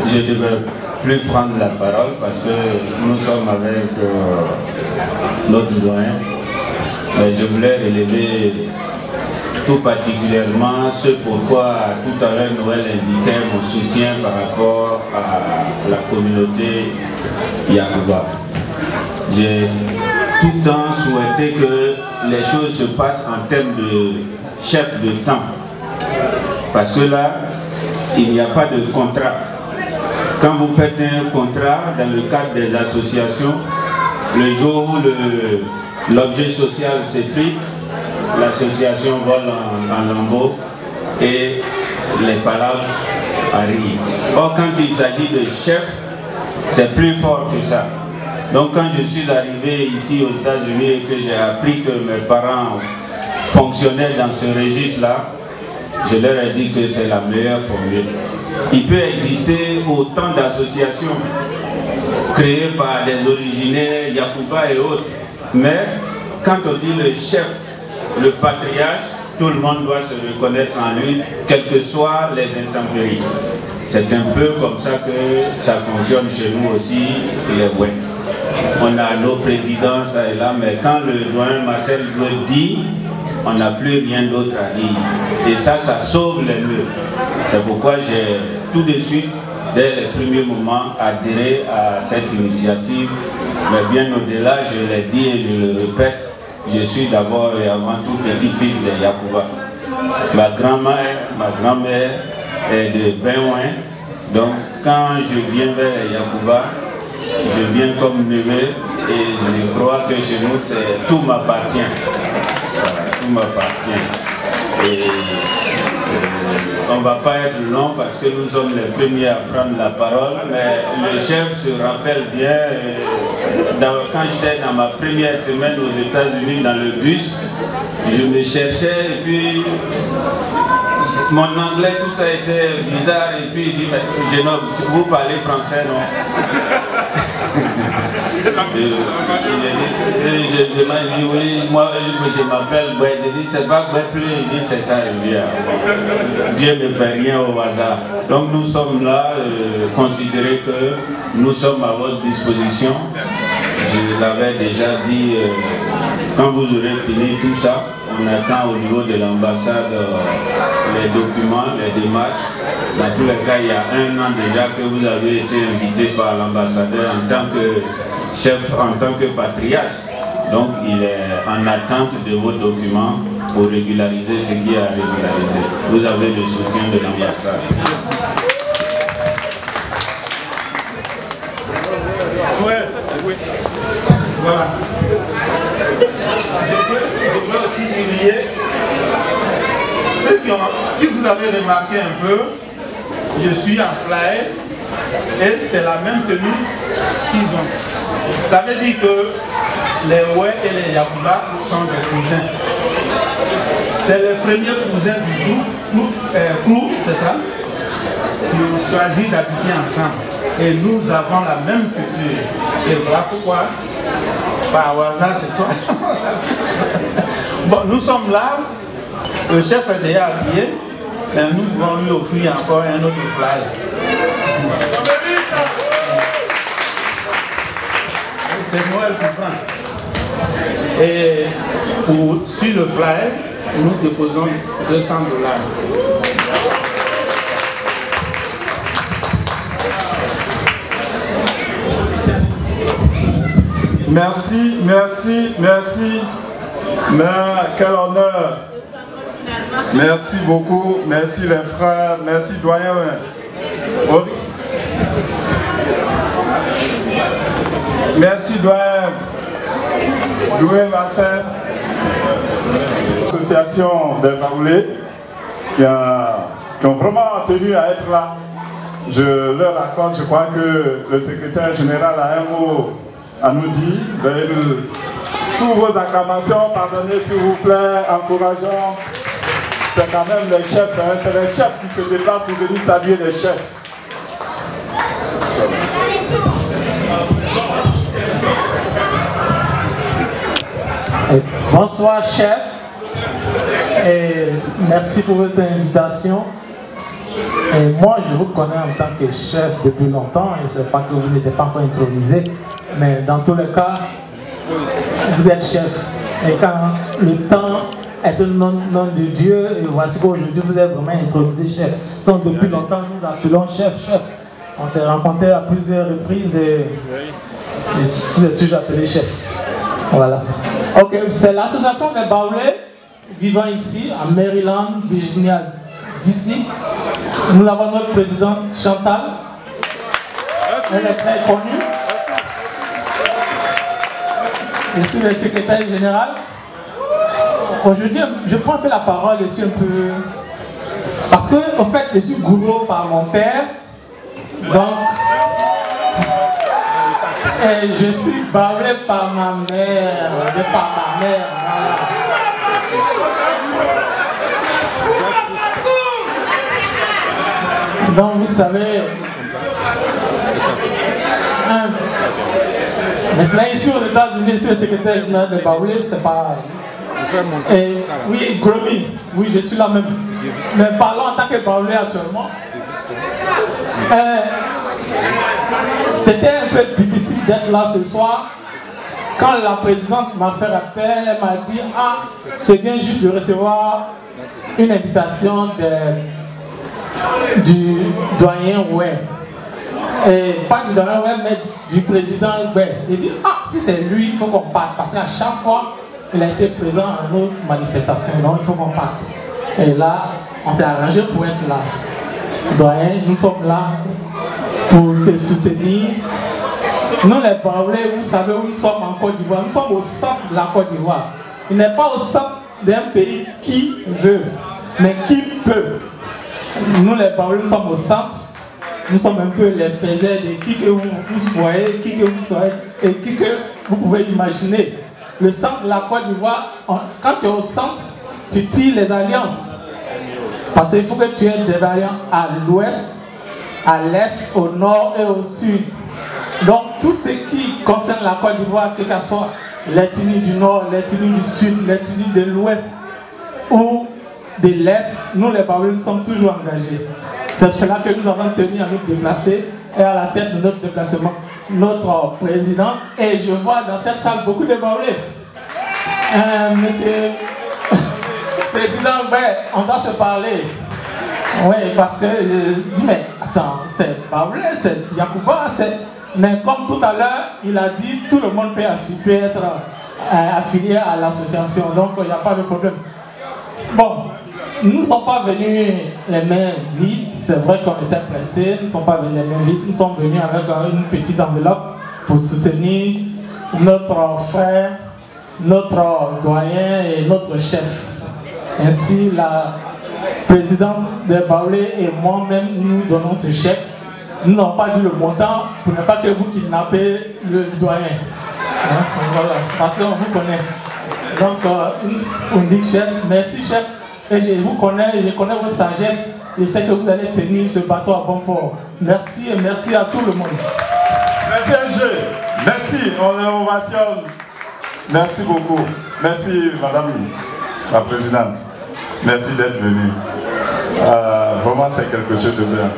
Je ne devais plus prendre la parole parce que nous sommes avec notre doyen. Je voulais relever tout particulièrement ce pourquoi tout à l'heure Noël indiquait mon soutien par rapport à la communauté Yakuba. J'ai tout le temps souhaité que les choses se passent en termes de chef de temps. Parce que là, il n'y a pas de contrat. Quand vous faites un contrat dans le cadre des associations, le jour où l'objet social s'effrite, l'association vole en lambeaux et les palabres arrivent. Or, quand il s'agit de chef, c'est plus fort que ça. Donc, quand je suis arrivé ici aux États-Unis et que j'ai appris que mes parents fonctionnaient dans ce registre-là, je leur ai dit que c'est la meilleure formule. Il peut exister autant d'associations créées par des originaires, Yakuba et autres, mais quand on dit le chef, le patriarche, tout le monde doit se reconnaître en lui, quelles que soient les intempéries. C'est un peu comme ça que ça fonctionne chez nous aussi, les Oued. On a nos présidents, ça et là, mais quand le doyen Marcel le dit, on n'a plus rien d'autre à dire. Et ça sauve les murs. C'est pourquoi j'ai tout de suite, dès les premiers moments, adhéré à cette initiative. Mais bien au-delà, je l'ai dit et je le répète, je suis d'abord et avant tout petit-fils de Yakuba. Ma grand-mère est de Benouin. Donc quand je viens vers Yakuba, je viens comme neveu et je crois que chez nous, tout m'appartient. Voilà, tout m'appartient. Et on ne va pas être long parce que nous sommes les premiers à prendre la parole, mais le chef se rappelle bien, quand j'étais dans ma première semaine aux États-Unis dans le bus, je me cherchais et puis mon anglais, tout ça était bizarre et puis il dit, mais jeune homme, vous parlez français, non? Je demande, il dit, oui, moi je m'appelle Boué. Je dis, c'est pas Boué plus, il dit, c'est ça, Dieu ne fait rien au hasard. Donc nous sommes là, considérez que nous sommes à votre disposition. Je l'avais déjà dit, quand vous aurez fini tout ça, on attend au niveau de l'ambassade les documents, les démarches. Dans tous les cas, il y a 1 an déjà que vous avez été invité par l'ambassadeur en tant que chef, en tant que patriarche. Donc il est en attente de vos documents pour régulariser ce qui est à régulariser. Vous avez le soutien de l'ambassade. Oui. Voilà. Je peux aussi souligner, si vous avez remarqué un peu, je suis en flyer et c'est la même tenue qu'ils ont. Ça veut dire que les Oué et les Yakuba sont des cousins. C'est les premiers cousins du groupe, c'est ça, qui ont choisi d'habiter ensemble. Et nous avons la même culture. Et voilà pourquoi, par hasard, ce soir. Bon, nous sommes là, le chef est déjà habillé, mais nous pouvons lui offrir encore un autre flyer. C'est Noël qui prend. Et sur le flyer, nous déposons $200. Merci, merci, merci. Mais quel honneur. Merci beaucoup, merci les frères, merci doyen. Merci doyen. Doué Marcel. L'association des Baoulés qui ont vraiment tenu à être là. Je leur accorde, je crois que le secrétaire général a un mot à nous dire. Veuillez nous, sous vos acclamations, pardonnez s'il vous plaît, encourageons. C'est quand même les chefs, hein, c'est les chefs qui se déplacent pour venir saluer les chefs. Bonsoir chef, et merci pour votre invitation. Et moi je vous connais en tant que chef depuis longtemps, et c'est pas que vous n'étiez pas encore intronisé, mais dans tous les cas, vous êtes chef. Et quand le temps est un nom de Dieu, et voici qu'aujourd'hui vous êtes vraiment intronisé chef. Donc depuis longtemps nous appelons chef. On s'est rencontrés à plusieurs reprises et vous êtes toujours appelé chef. Voilà. Ok, c'est l'association des Baoulés vivant ici à Maryland, Virginia, DC. Nous avons notre présidente Chantal. Elle est très connue. Je suis le secrétaire général. Aujourd'hui, je prends un peu la parole, je suis un peu... Parce que, en fait, je suis gourou par mon père. Donc... Et je suis baoulé par ma mère, voilà. Donc vous savez, maintenant ici aux États-Unis, je suis le secrétaire général de Baoulé, c'est pas... Et, oui, Gromi, oui, je suis là même. Mais parlons en tant que Baoulé actuellement. C'était un peu difficile d'être là ce soir. Quand la présidente m'a fait appel, elle m'a dit « Ah, je viens juste de recevoir une invitation du doyen Oué. » Et pas du doyen Oué, mais du président Oué. Il dit « Ah, si c'est lui, il faut qu'on parte. » Parce qu'à chaque fois, il a été présent à nos manifestations. Donc il faut qu'on parte. Et là, on s'est arrangé pour être là. Doyen, nous sommes là pour te soutenir. Nous les Baoulés, vous savez où nous sommes en Côte d'Ivoire. Nous sommes au centre de la Côte d'Ivoire. Il n'est pas au centre d'un pays qui veut, mais qui peut. Nous les Baoulés, nous sommes au centre. Nous sommes un peu les faiseurs de qui que vous voyez, qui que vous soyez et qui que vous pouvez imaginer. le centre de la Côte d'Ivoire, quand tu es au centre, tu tires les alliances. Parce qu'il faut que tu aies des alliances à l'ouest, à l'est, au nord et au sud. Donc tout ce qui concerne la Côte d'Ivoire, que ce soit l'ethnie du nord, l'ethnie du sud, l'ethnie de l'ouest ou de l'est, nous les Baoulés, nous sommes toujours engagés. C'est cela que nous avons tenu à nous déplacer et à la tête de notre déplacement, notre président. Et je vois dans cette salle beaucoup de Baoulés. Monsieur Président, ben, on doit se parler. Oui, parce que mais attends, c'est Baoulé, c'est Yacouba, mais comme tout à l'heure, il a dit tout le monde peut être affilié à l'association, donc il n'y a pas de problème. Bon, nous ne sommes pas venus les mains vides, c'est vrai qu'on était pressés, nous ne sommes pas venus les mains vides, nous sommes venus avec une petite enveloppe pour soutenir notre frère, notre doyen et notre chef. Ainsi, la présidente des Baoulés et moi-même, nous donnons ce chèque. Nous n'avons pas dit le montant pour ne pas que vous kidnappez le doyen. Hein? Voilà, parce qu'on vous connaît. Donc, on dit chef, merci chef. Et je vous connais, je connais votre sagesse. Je sais que vous allez tenir ce bateau à bon port. Merci et merci à tout le monde. Merci SG. Merci, on les ovationne. Merci beaucoup. Merci madame la présidente. Merci d'être venue. Vraiment c'est quelque chose de bien.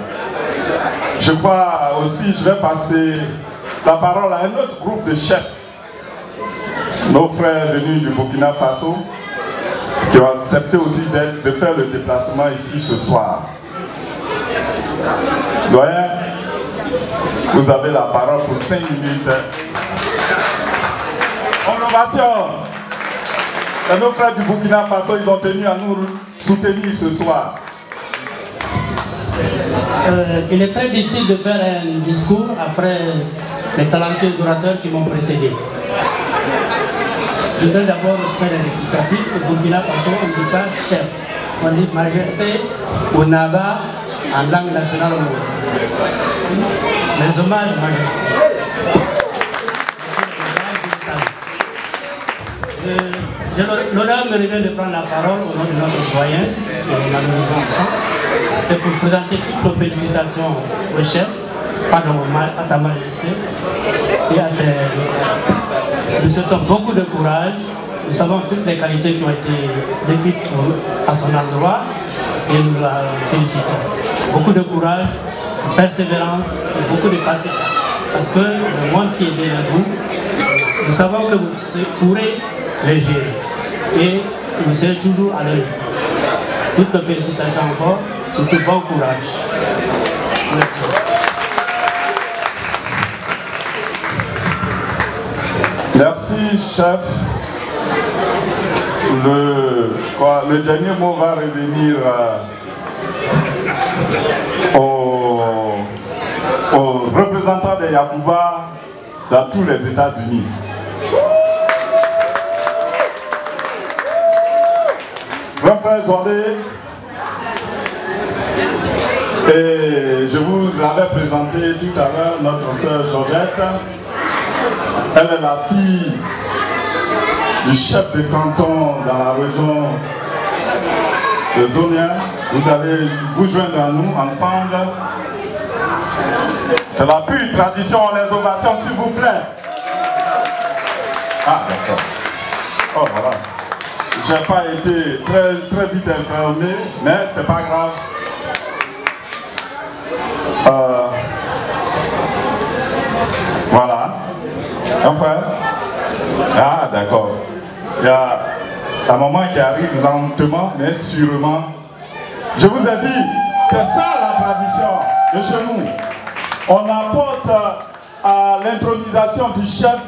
Je crois aussi, je vais passer la parole à un autre groupe de chefs. Nos frères venus du Burkina Faso, qui ont accepté aussi de faire le déplacement ici ce soir. Doyen, vous avez la parole pour 5 minutes. Innovation. Et nos frères du Burkina Faso, ils ont tenu à nous soutenir ce soir. Il est très difficile de faire un discours après les talentueux orateurs qui m'ont précédé. Je voudrais d'abord faire un rectificatif. Au Burkina Faso, on ne dit pas chef, on dit majesté ou naba en langue nationale. Les hommages majesté. J'ai l'honneur me revient de prendre la parole au nom de notre doyen, et pour présenter toutes nos félicitations au chef, à sa majesté, et à ses... Nous souhaitons beaucoup de courage, nous savons toutes les qualités qui ont été décrites à son endroit, et nous la félicitons. Beaucoup de courage, de persévérance, et beaucoup de patience, parce que le monde qui est derrière vous, nous savons que vous pourrez les gérer. Et vous serez toujours à l'œil. Toutes nos félicitations encore, surtout bon courage. Merci. Merci, chef. Je crois, le dernier mot va revenir aux représentants des Yacouba dans tous les États-Unis. Grand frère Zondé, et je vous l'avais présenté tout à l'heure, notre sœur Georgette. Elle est la fille du chef de canton dans la région de Zonia. Vous allez vous joindre à nous ensemble. C'est la pure tradition, les ovations s'il vous plaît. Ah d'accord. Oh voilà. Je n'ai pas été très vite informé, mais c'est pas grave. Voilà. Enfin. Ah, d'accord. Il y a un moment qui arrive lentement, mais sûrement. Je vous ai dit, c'est ça la tradition de chez nous. On apporte à l'intronisation du chef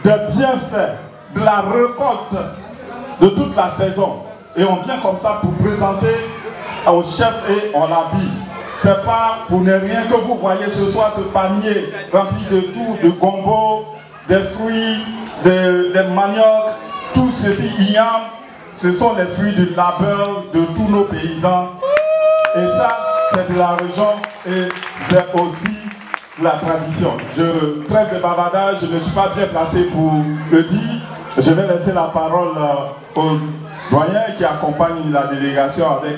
des bienfaits, de la récolte de toute la saison. Et on vient comme ça pour présenter au chef et on l'habille. C'est pas pour ne rien que vous voyez ce soir ce panier rempli de tout, de gombo, des fruits, des maniocs, tout ceci, iam, ce sont les fruits du labeur de tous nos paysans. Et ça, c'est de la région et c'est aussi la tradition. Je trêve de bavardage, je ne suis pas bien placé pour le dire. Je vais laisser la parole au doyen qui accompagne la délégation avec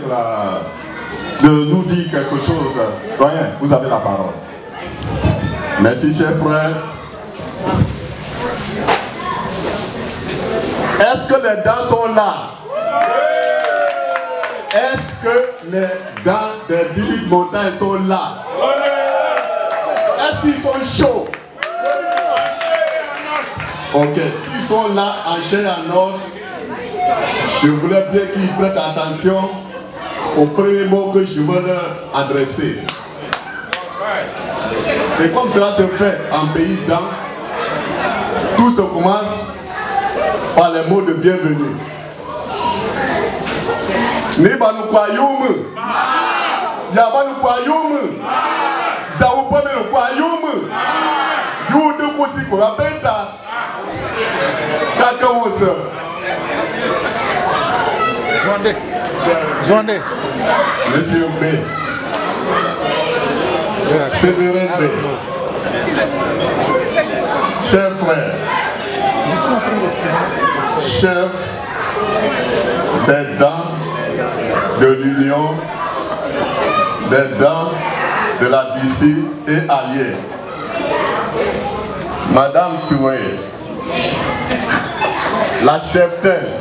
de nous dire quelque chose. Doyen, vous avez la parole. Merci, cher frère. Est-ce que les dents sont là? Est-ce que les dents des 10 000 montagnes sont là? Est-ce qu'ils sont chauds? Ok, s'ils sont là en chair et en os, je voudrais bien qu'ils prêtent attention au premier mot que je veux leur adresser. Et comme cela se fait en pays d'An, tout se commence par les mots de bienvenue. Nibanu Kwayoum, Yabanu Kwayoum, Daoupame Kwayoum, Youdou Kosi Korabeta, Kakamosa. Joandé. Monsieur B. Sévérin B. Chers frères, chef des dents de l'Union, des dents de la DC et alliés, Madame Touré, la cheftaine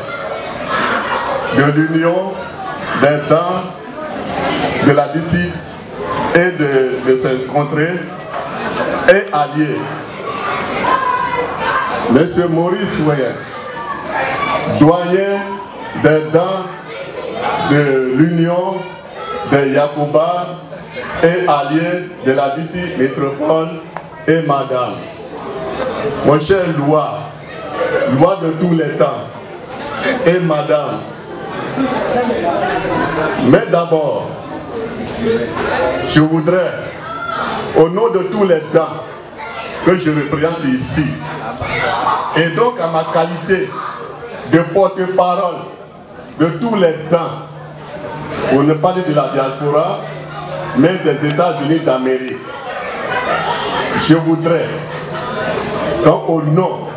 de l'Union des dents de la DC et de ses contrées et alliés, Monsieur Maurice Ouéen, doyen des dents de l'Union des Yacouba et alliés de la DC Métropole et Madame, mon cher loi de tous les temps et Madame. Mais d'abord, je voudrais, au nom de tous les dents que je représente ici, et donc à ma qualité de porte-parole de tous les dents, pour ne parler de la diaspora, mais des États-Unis d'Amérique, je voudrais, donc au nom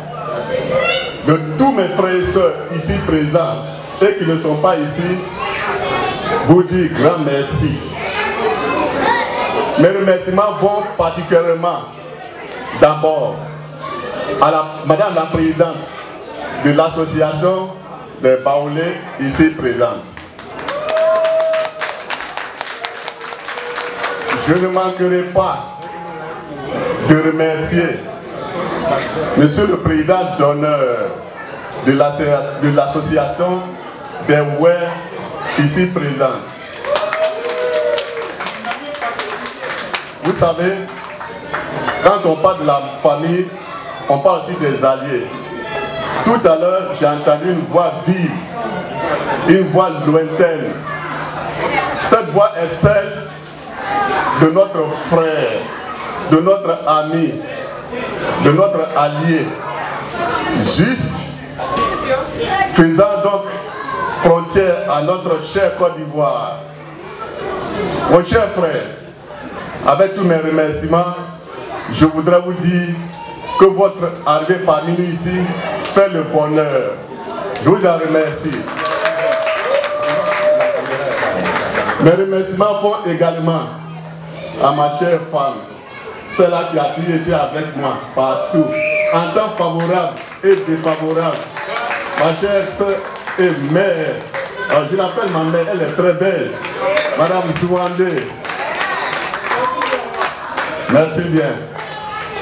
de tous mes frères et sœurs ici présents et qui ne sont pas ici, vous dire grand merci. Mes remerciements vont particulièrement d'abord à Madame la Présidente de l'association des Baoulés ici présente. Je ne manquerai pas de remercier Monsieur le Président d'honneur de l'association des Ouè ici présent. Vous savez, quand on parle de la famille, on parle aussi des alliés. Tout à l'heure, j'ai entendu une voix vive, une voix lointaine. Cette voix est celle de notre frère, de notre ami, de notre allié, juste faisant donc frontière à notre cher Côte d'Ivoire. Mon cher frère, avec tous mes remerciements, je voudrais vous dire que votre arrivée parmi nous ici fait le bonheur. Je vous en remercie. Mes remerciements vont également à ma chère femme, celle-là qui a toujours été avec moi partout, en temps favorable et défavorable. Ma chère soeur et mère, je l'appelle ma mère, elle est très belle, Madame Zouandé. Merci bien.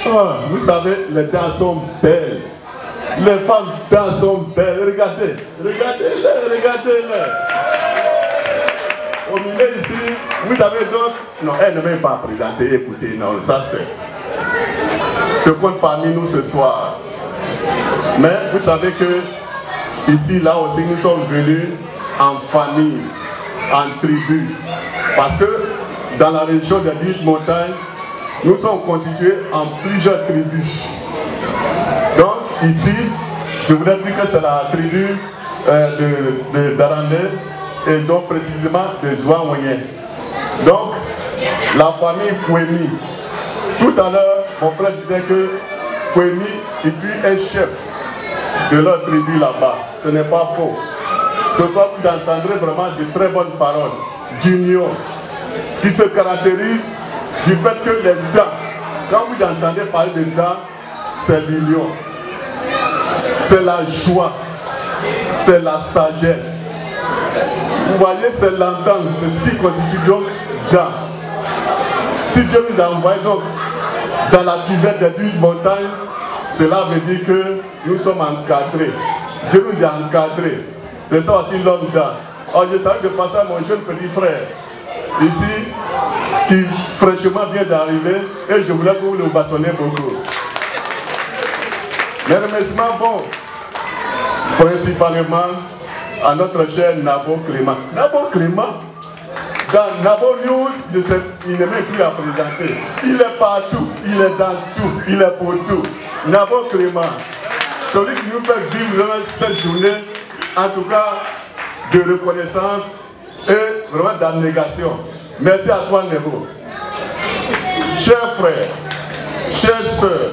Oh, vous savez, les dents sont belles. Les femmes dents sont belles. Regardez, regardez-les, regardez-les. Au milieu ici, vous avez donc... Non, elle ne m'a pas présenté, écoutez, non, ça c'est... Je compte parmi nous ce soir. Mais vous savez que ici, là aussi, nous sommes venus en famille, en tribu. Parce que dans la région des 10 montagnes, nous sommes constitués en plusieurs tribus. Donc ici, je voudrais dire que c'est la tribu d'Arandé et donc précisément de Zouaouyen. Donc la famille Kouémi. Tout à l'heure, mon frère disait que Kouémi, il fut un chef de leur tribu là-bas. Ce n'est pas faux. Ce soir, vous entendrez vraiment de très bonnes paroles d'union qui se caractérisent du fait que les dents, quand vous entendez parler de dents, c'est l'union, c'est la joie, c'est la sagesse. Vous voyez, c'est l'entente, c'est ce qui constitue donc dents. Si Dieu nous a envoyé donc dans la cuvette des 12 montagnes, cela veut dire que nous sommes encadrés. Dieu nous a encadrés. C'est ça aussi l'homme dent. Alors je salue de passer à mon jeune petit frère, ici, qui fraîchement vient d'arriver, et je voudrais que vous le bâtonnez beaucoup. Les remerciements vont principalement à notre cher Nabo Clément. Nabo Clément, dans Nabo News, je sais, il n'est même plus à présenter. Il est partout, il est dans tout, il est pour tout. Nabo Clément, celui qui nous fait vivre cette journée, en tout cas de reconnaissance et vraiment d'abnégation. Merci à toi, Nebo. Chers frères, chères sœurs,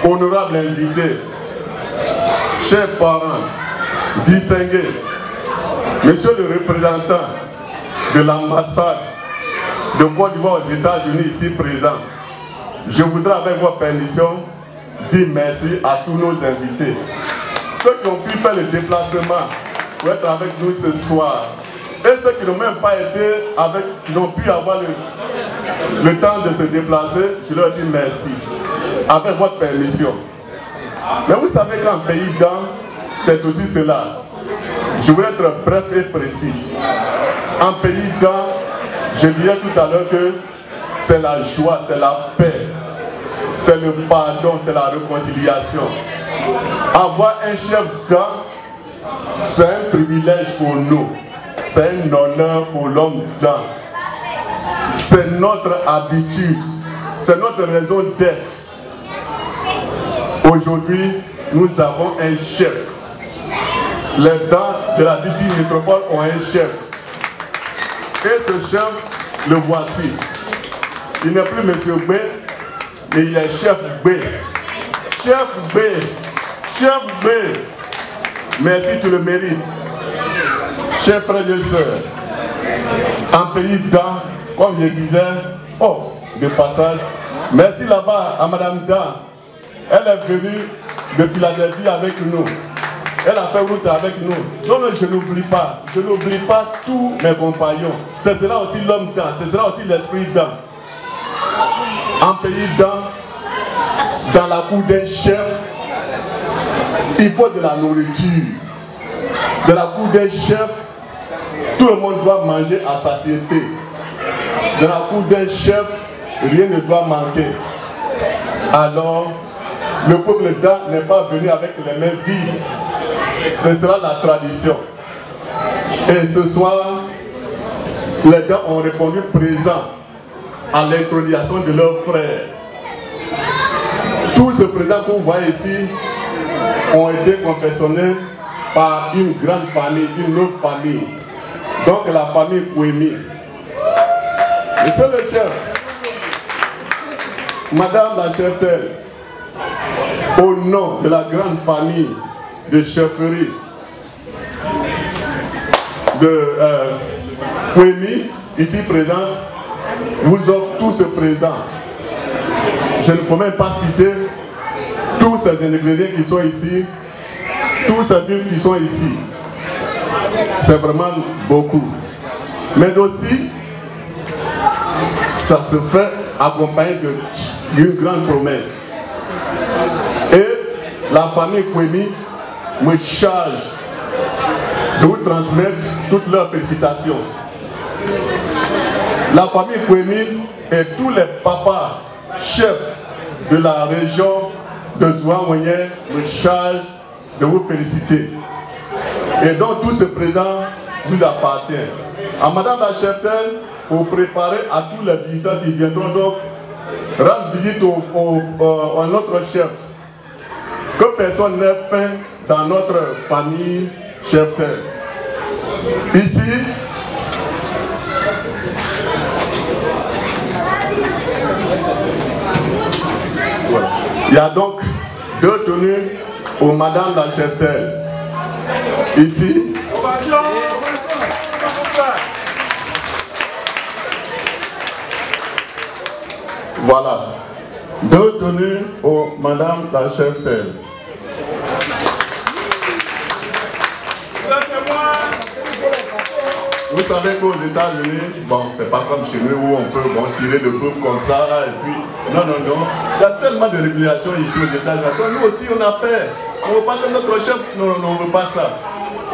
honorables invités, chers parents, distingués, monsieur le représentant de l'ambassade de Côte d'Ivoire aux États-Unis ici présent, je voudrais avec votre permission dire merci à tous nos invités. Ceux qui ont pu faire le déplacement pour être avec nous ce soir, et ceux qui n'ont même pas été avec, qui n'ont pu avoir le temps de se déplacer, je leur dis merci, avec votre permission. Mais vous savez qu'un pays dans, c'est aussi cela. Je voudrais être bref et précis. Un pays dans, je disais tout à l'heure que c'est la joie, c'est la paix, c'est le pardon, c'est la réconciliation. Avoir un chef dans, c'est un privilège pour nous. C'est un honneur pour l'homme dans. C'est notre habitude. C'est notre raison d'être. Aujourd'hui, nous avons un chef. Les dents de la DC Métropole ont un chef. Et ce chef, le voici. Il n'est plus Monsieur B, mais il est chef B. Chef B. Chef B. Merci, tu le mérites. Chers frères et sœurs, en pays dans, comme je disais, oh, de passage, merci là-bas à Madame Dan. Elle est venue de Philadelphie avec nous. Elle a fait route avec nous. Non, non, je n'oublie pas tous mes compagnons. Ce sera aussi l'homme dans, ce sera aussi l'esprit dans. En pays dans la cour d'un chef, il faut de la nourriture. De la cour d'un chef, tout le monde doit manger à satiété. De la cour d'un chef, rien ne doit manquer. Alors, le peuple d'An n'est pas venu avec les mains vides. Ce sera la tradition. Et ce soir, les gens ont répondu présent à l'intronisation de leurs frères. Tous ceux présents que vous voyez ici ont été confessionnés par une grande famille, une autre famille. Donc la famille Kouemi. Monsieur le chef, Madame la chef-telle, au nom de la grande famille de chefferie de Kouemi, ici présente, vous offre tous ce présent. Je ne peux même pas citer tous ces ingrédients qui sont ici, tous ces villes qui sont ici. C'est vraiment beaucoup. Mais aussi, ça se fait accompagné d'une grande promesse. Et la famille Kouemi me charge de vous transmettre toutes leurs félicitations. La famille Kouemi et tous les papas chefs de la région de Zouamoyen me chargent de vous féliciter. Et donc tout ce présent vous appartient. À Madame la chef-telle, pour préparer à tous les visiteurs qui viendront donc rendre visite à notre chef. Que personne n'ait faim dans notre famille chef-telle. Ici, il y a donc deux tenues pour Madame la Cheftel. Ici. Voilà. 2 tenues pour Madame la Cheftel. Vous savez qu'aux États-Unis, bon, c'est pas comme chez nous où on peut tirer de bouffe comme ça, et puis, non. Il y a tellement de régulations ici aux États-Unis. Nous aussi, on a fait. On ne veut pas que notre chef, non, on ne veut pas ça.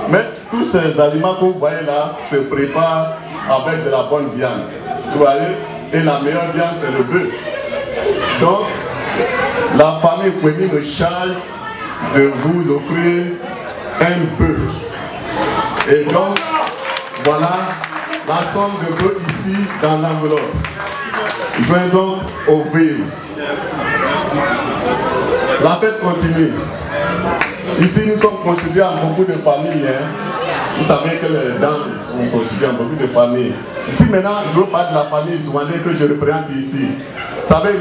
Mais tous ces aliments que vous voyez là se préparent avec de la bonne viande. Vous voyez? Et la meilleure viande, c'est le bœuf. Donc, la famille Kwemi me charge de vous offrir un bœuf. Et donc, voilà la somme de bœuf ici dans l'enveloppe. Je vais donc ouvrir. La fête continue. Ici, nous sommes constitués en beaucoup de familles. Hein. Vous savez que les dames sont constituées en beaucoup de familles. Ici, maintenant, je veux parler de la famille Zouandé que je représente ici. Vous savez,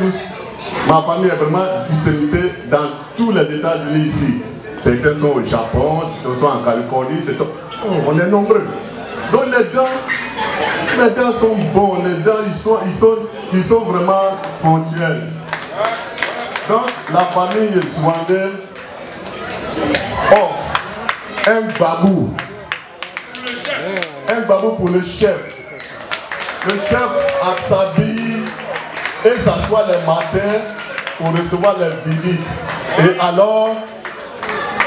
ma famille est vraiment disséminée dans tous les États-Unis ici. Certains sont au Japon, certains sont en Californie, on est nombreux. Donc les dents sont bons, les dents ils sont vraiment ponctuels. Donc la famille Zouandé offre un babou. Un babou pour le chef. Le chef s'habille et s'assoit les matins pour recevoir les visites. Et alors,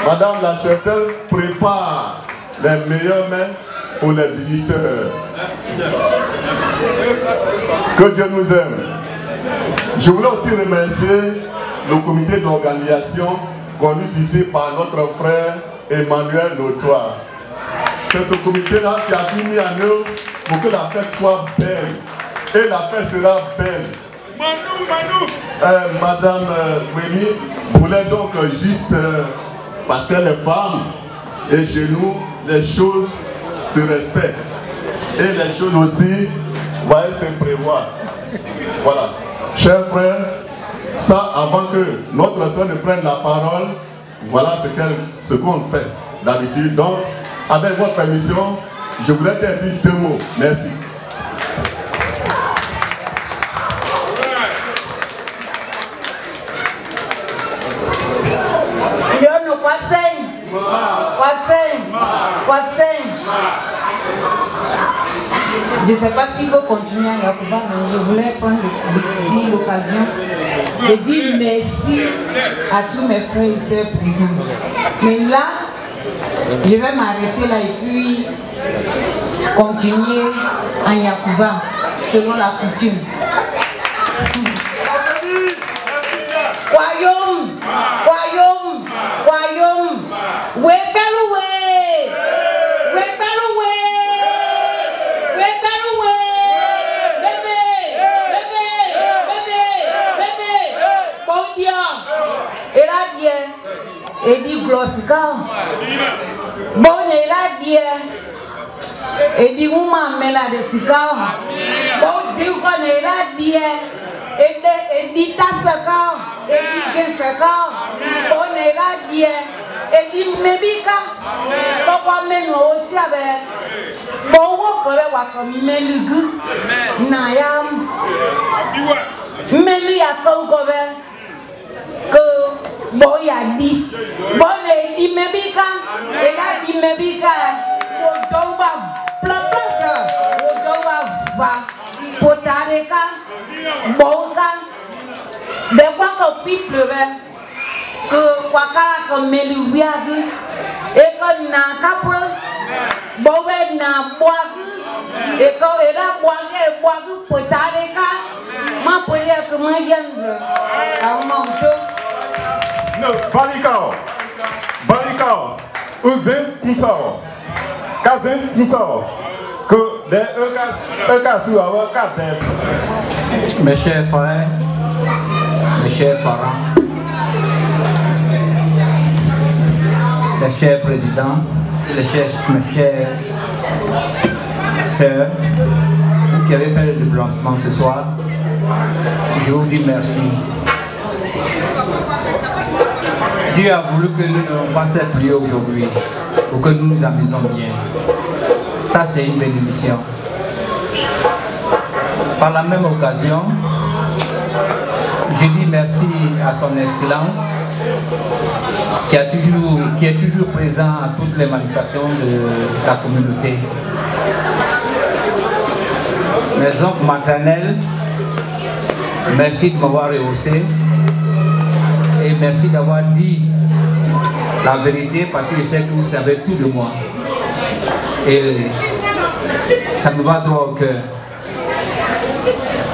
Madame la Cheftel prépare les meilleurs mets pour les visiteurs. Que Dieu nous aime. Je voulais aussi remercier le comité d'organisation conduit ici par notre frère Emmanuel Notois. C'est ce comité-là qui a tout mis en œuvre pour que la fête soit belle. Et la fête sera belle. Madame Kwemi voulait donc juste, parce qu'elle est femme, et chez nous, les choses se respectent. Et les choses aussi, voyez, se prévoient. Voilà. Chers frères, ça, avant que notre soeur ne prenne la parole, voilà ce qu'on fait d'habitude. Donc, avec votre permission, je voudrais dire 2 mots. Merci. Je ne sais pas s'il faut continuer à Yacouba, mais je voulais prendre l'occasion de dire merci à tous mes frères et sœurs présents. Mais là, je vais m'arrêter là et puis continuer en Yacouba, selon la coutume. Royaume, royaume, royaume, Weberoué, Weberoué, Weberoué, bébé, bon Dieu, et là bien, et dit glossica, bon et là bien, et dit ouma mena de sika, bon Dieu qu'on est là bien. Et dit ta saka, et dit que saka, on est là bien, et dit mebika, pourquoi même aussi avec bon comme melugu, nayam, melu ya que bon ya dit, bon et dit mebika, et là dit mebika, au doba, plata, au doba va, potareka. Bonka, de quoi que puis pleurer, que quoi que melubiagu, et que n'a capre, bobe n'a boagu, et que la boagu potareka, ma polia que ma yandre, à un manteau. No, Balikao, Uzen Kunsao, Kazen Kunsao, que des Eukasu avoir 4. Mes chers frères, mes chers parents, mes chers présidents, mes chères sœurs, vous qui avez fait le déplacement ce soir, je vous dis merci. Dieu a voulu que nous ne pas cette prière aujourd'hui pour que nous nous amusions bien. Ça, c'est une bénédiction. Par la même occasion, je dis merci à son Excellence qui est toujours présent à toutes les manifestations de la communauté. Mes oncles maternels, merci de m'avoir rehaussé et merci d'avoir dit la vérité parce que je sais que vous savez tout de moi. Et ça me va droit au cœur.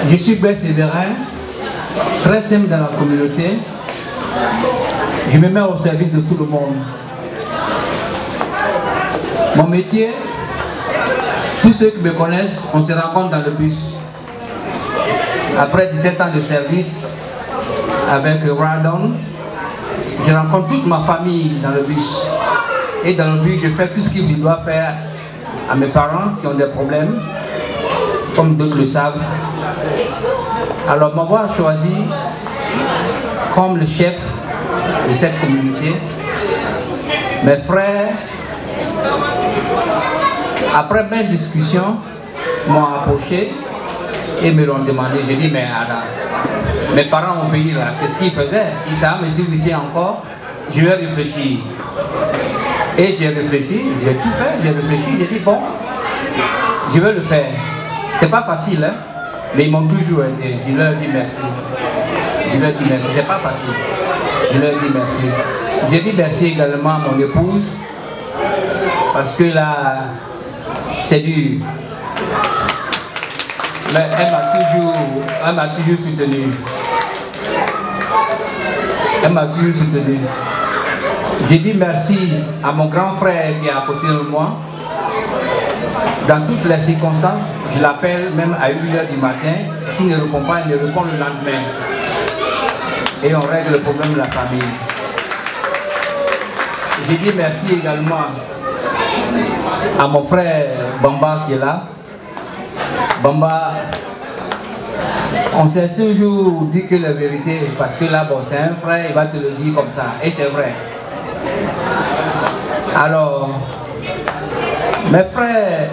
Je suis persévérant, très simple dans la communauté. Je me mets au service de tout le monde. Mon métier, tous ceux qui me connaissent, on se rencontre dans le bus. Après 17 ans de service avec Radon, je rencontre toute ma famille dans le bus. Et dans le bus, je fais tout ce qu'il doit faire à mes parents qui ont des problèmes, comme d'autres le savent. Alors m'avoir choisi comme le chef de cette communauté, mes frères, après mes discussions, m'ont approché et me l'ont demandé. J'ai dit, mais Adam, mes parents ont payé là, qu'est-ce qu'ils faisaient? Ils savent me suivre ici encore. Je vais réfléchir. Et j'ai réfléchi, j'ai tout fait, j'ai réfléchi, j'ai dit, bon, je vais le faire. C'est pas facile, hein? Mais ils m'ont toujours aidé. Je leur dis merci. Je leur dis merci. C'est pas facile. Je leur dis merci. J'ai dit merci également à mon épouse. Parce que là, c'est dur. Mais elle m'a toujours soutenu. Elle m'a toujours soutenu. J'ai dit merci à mon grand frère qui est à côté de moi. Dans toutes les circonstances, je l'appelle même à 1h du matin. S'il ne répond pas, il me répond le lendemain. Et on règle le problème de la famille. J'ai dit merci également à mon frère Bamba qui est là. Bamba, on s'est toujours dit que la vérité, parce que là, bon, c'est un frère, il va te le dire comme ça. Et c'est vrai. Alors, mes frères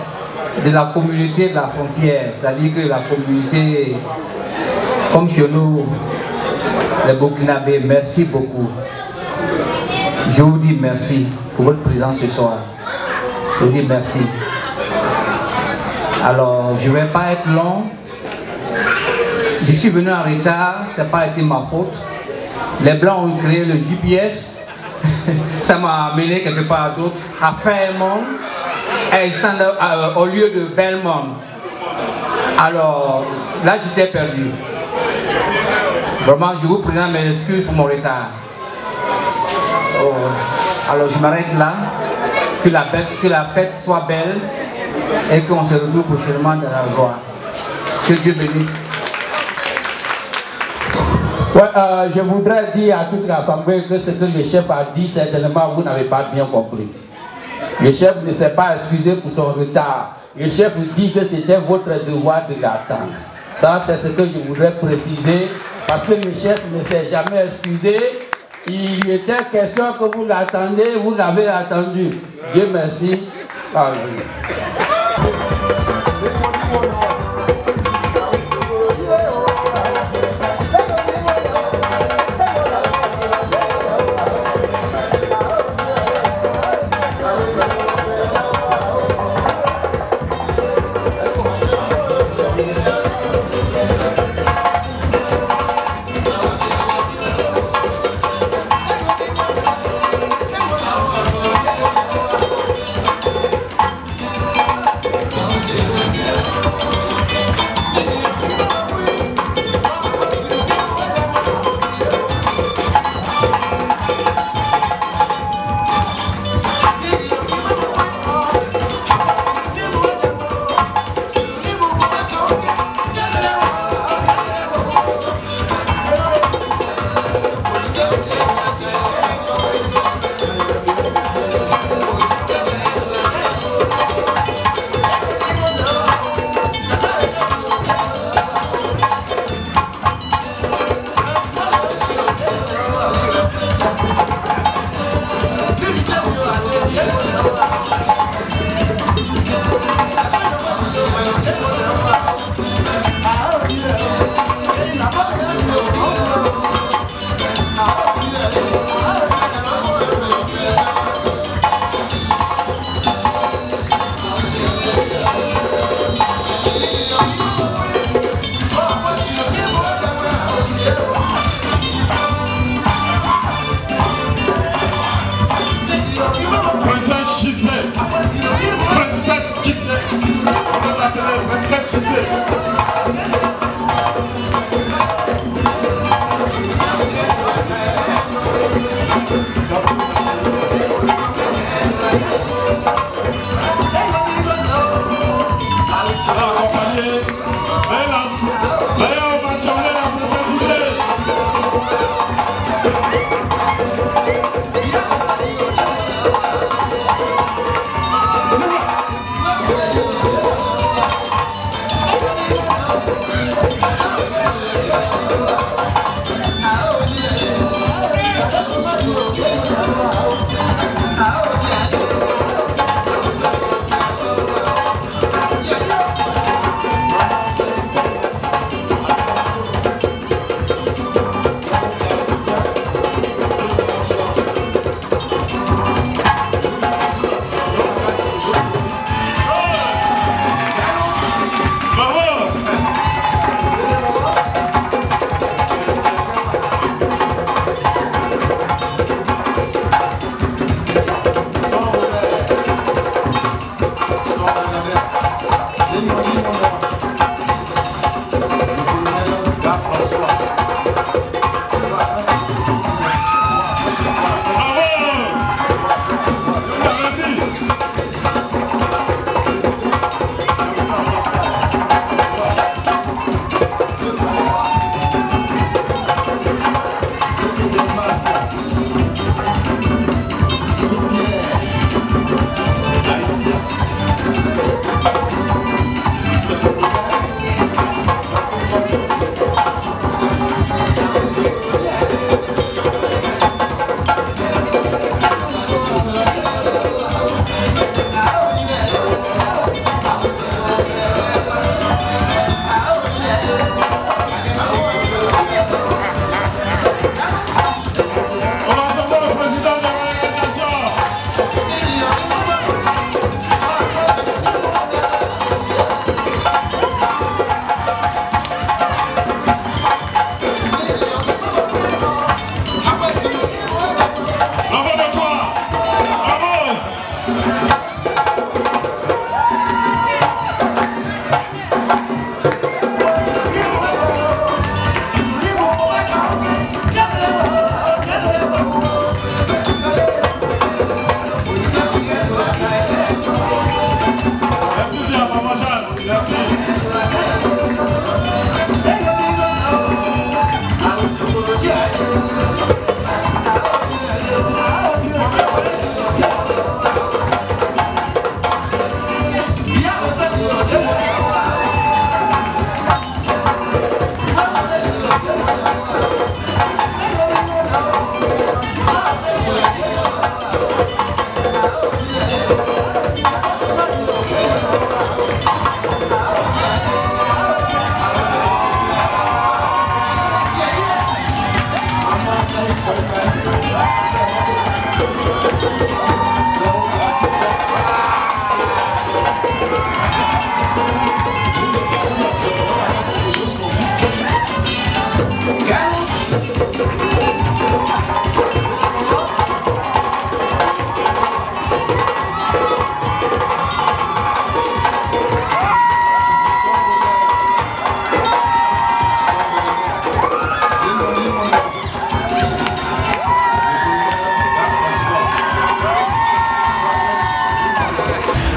de la communauté de la frontière, c'est-à-dire que la communauté, comme chez nous, les Burkinabés, merci beaucoup. Je vous dis merci pour votre présence ce soir. Je vous dis merci. Alors, je ne vais pas être long. Je suis venu en retard, ça n'a pas été ma faute. Les Blancs ont créé le GPS. Ça m'a amené quelque part d'autre, à Fairmont, au lieu de Belmont. Alors, là, j'étais perdu. Vraiment, je vous présente mes excuses pour mon retard. Oh. Alors, je m'arrête là. Que la fête soit belle et qu'on se retrouve prochainement dans la joie. Que Dieu bénisse. Ouais, je voudrais dire à toute l'Assemblée que ce que le chef a dit, certainement vous n'avez pas bien compris. Le chef ne s'est pas excusé pour son retard. Le chef dit que c'était votre devoir de l'attendre. Ça, c'est ce que je voudrais préciser, parce que le chef ne s'est jamais excusé. Il était question que vous l'attendez, vous l'avez attendu. Dieu merci. Alléluia.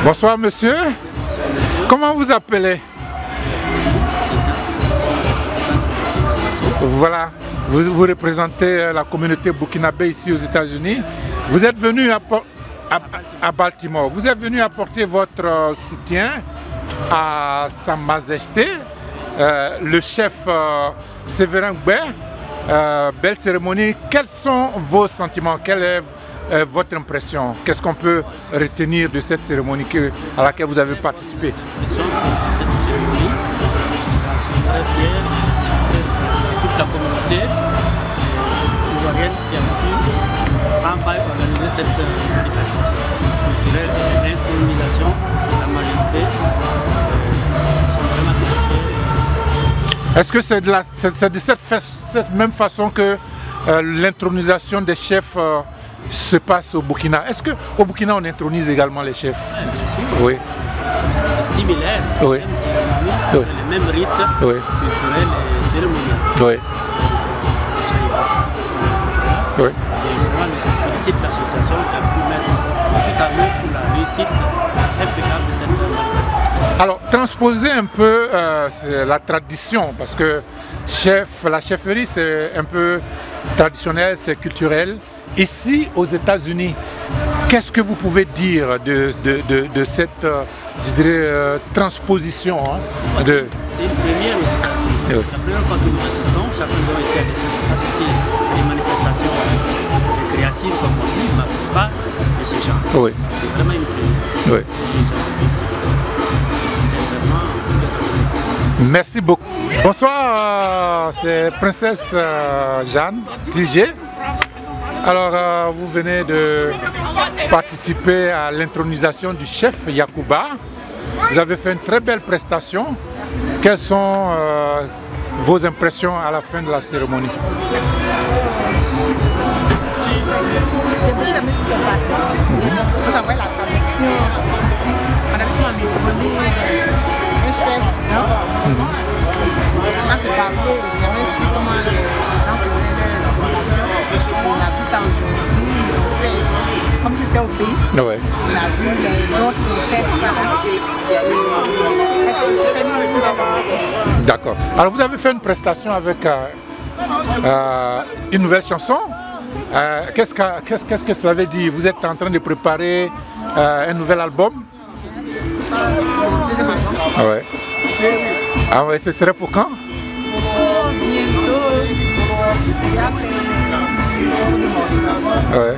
Bonsoir monsieur, comment vous appelez? Voilà, vous représentez la communauté burkinabé ici aux États-Unis. Vous êtes venu à Baltimore, vous êtes venu apporter votre soutien à Sa Majesté, le chef Séverin Gbé. Belle cérémonie, quels sont vos sentiments? Quelle est votre impression? Qu'est-ce qu'on peut retenir de cette cérémonie à laquelle vous avez participé? Cette cérémonie, je suis très fier de toute la communauté ivoirienne qui a pu sans faille organiser cette manifestation culturelle et l'instrumentalisation de Sa Majesté. Nous sommes vraiment très fiers. Est-ce que c'est de cette même façon que l'intronisation des chefs se passe au Burkina? Est-ce qu'au Burkina on intronise également les chefs? Oui. C'est similaire, oui. Oui. Les mêmes rites oui. culturels et cérémoniels. Oui. Oui. félicite l'association qui a pu mettre tout à l'heure pour la réussite impeccable de cette manifestation. Alors, transposer un peu la tradition, parce que la chefferie c'est un peu traditionnel, c'est culturel. Ici, aux États-Unis, qu'est-ce que vous pouvez dire de cette je dirais, transposition C'est une première aux États-Unis. C'est la première fois que nous assistons. Chacun doit ici à des manifestations créatives comme on dit, mais pas de ce genre. Oui. C'est vraiment une première. Oui. Sincèrement. Merci beaucoup. Bonsoir, c'est Princesse Jeanne Tigé. Alors, vous venez de participer à l'intronisation du chef Yacouba. Vous avez fait une très belle prestation. Quelles sont vos impressions à la fin de la cérémonie? J'ai beaucoup aimé ce qui s'est passé. Nous avons la tradition ici. On a vu comment on est un chef, non? On a pu parler, j'avais su comment on faisait leur relation. On a vu ça aujourd'hui, on fait comme si c'était au pays. Ouais. On a vu d'autres qui ont fait tout ça. C'était une belle. D'accord. Alors vous avez fait une prestation avec une nouvelle chanson. Qu'est-ce que ça veut dire? Vous êtes en train de préparer un nouvel album? Deuxième album. Ah ouais. Ah ouais, ce serait pour quand? Bientôt. Il y a fait beaucoup de morceaux. Ouais.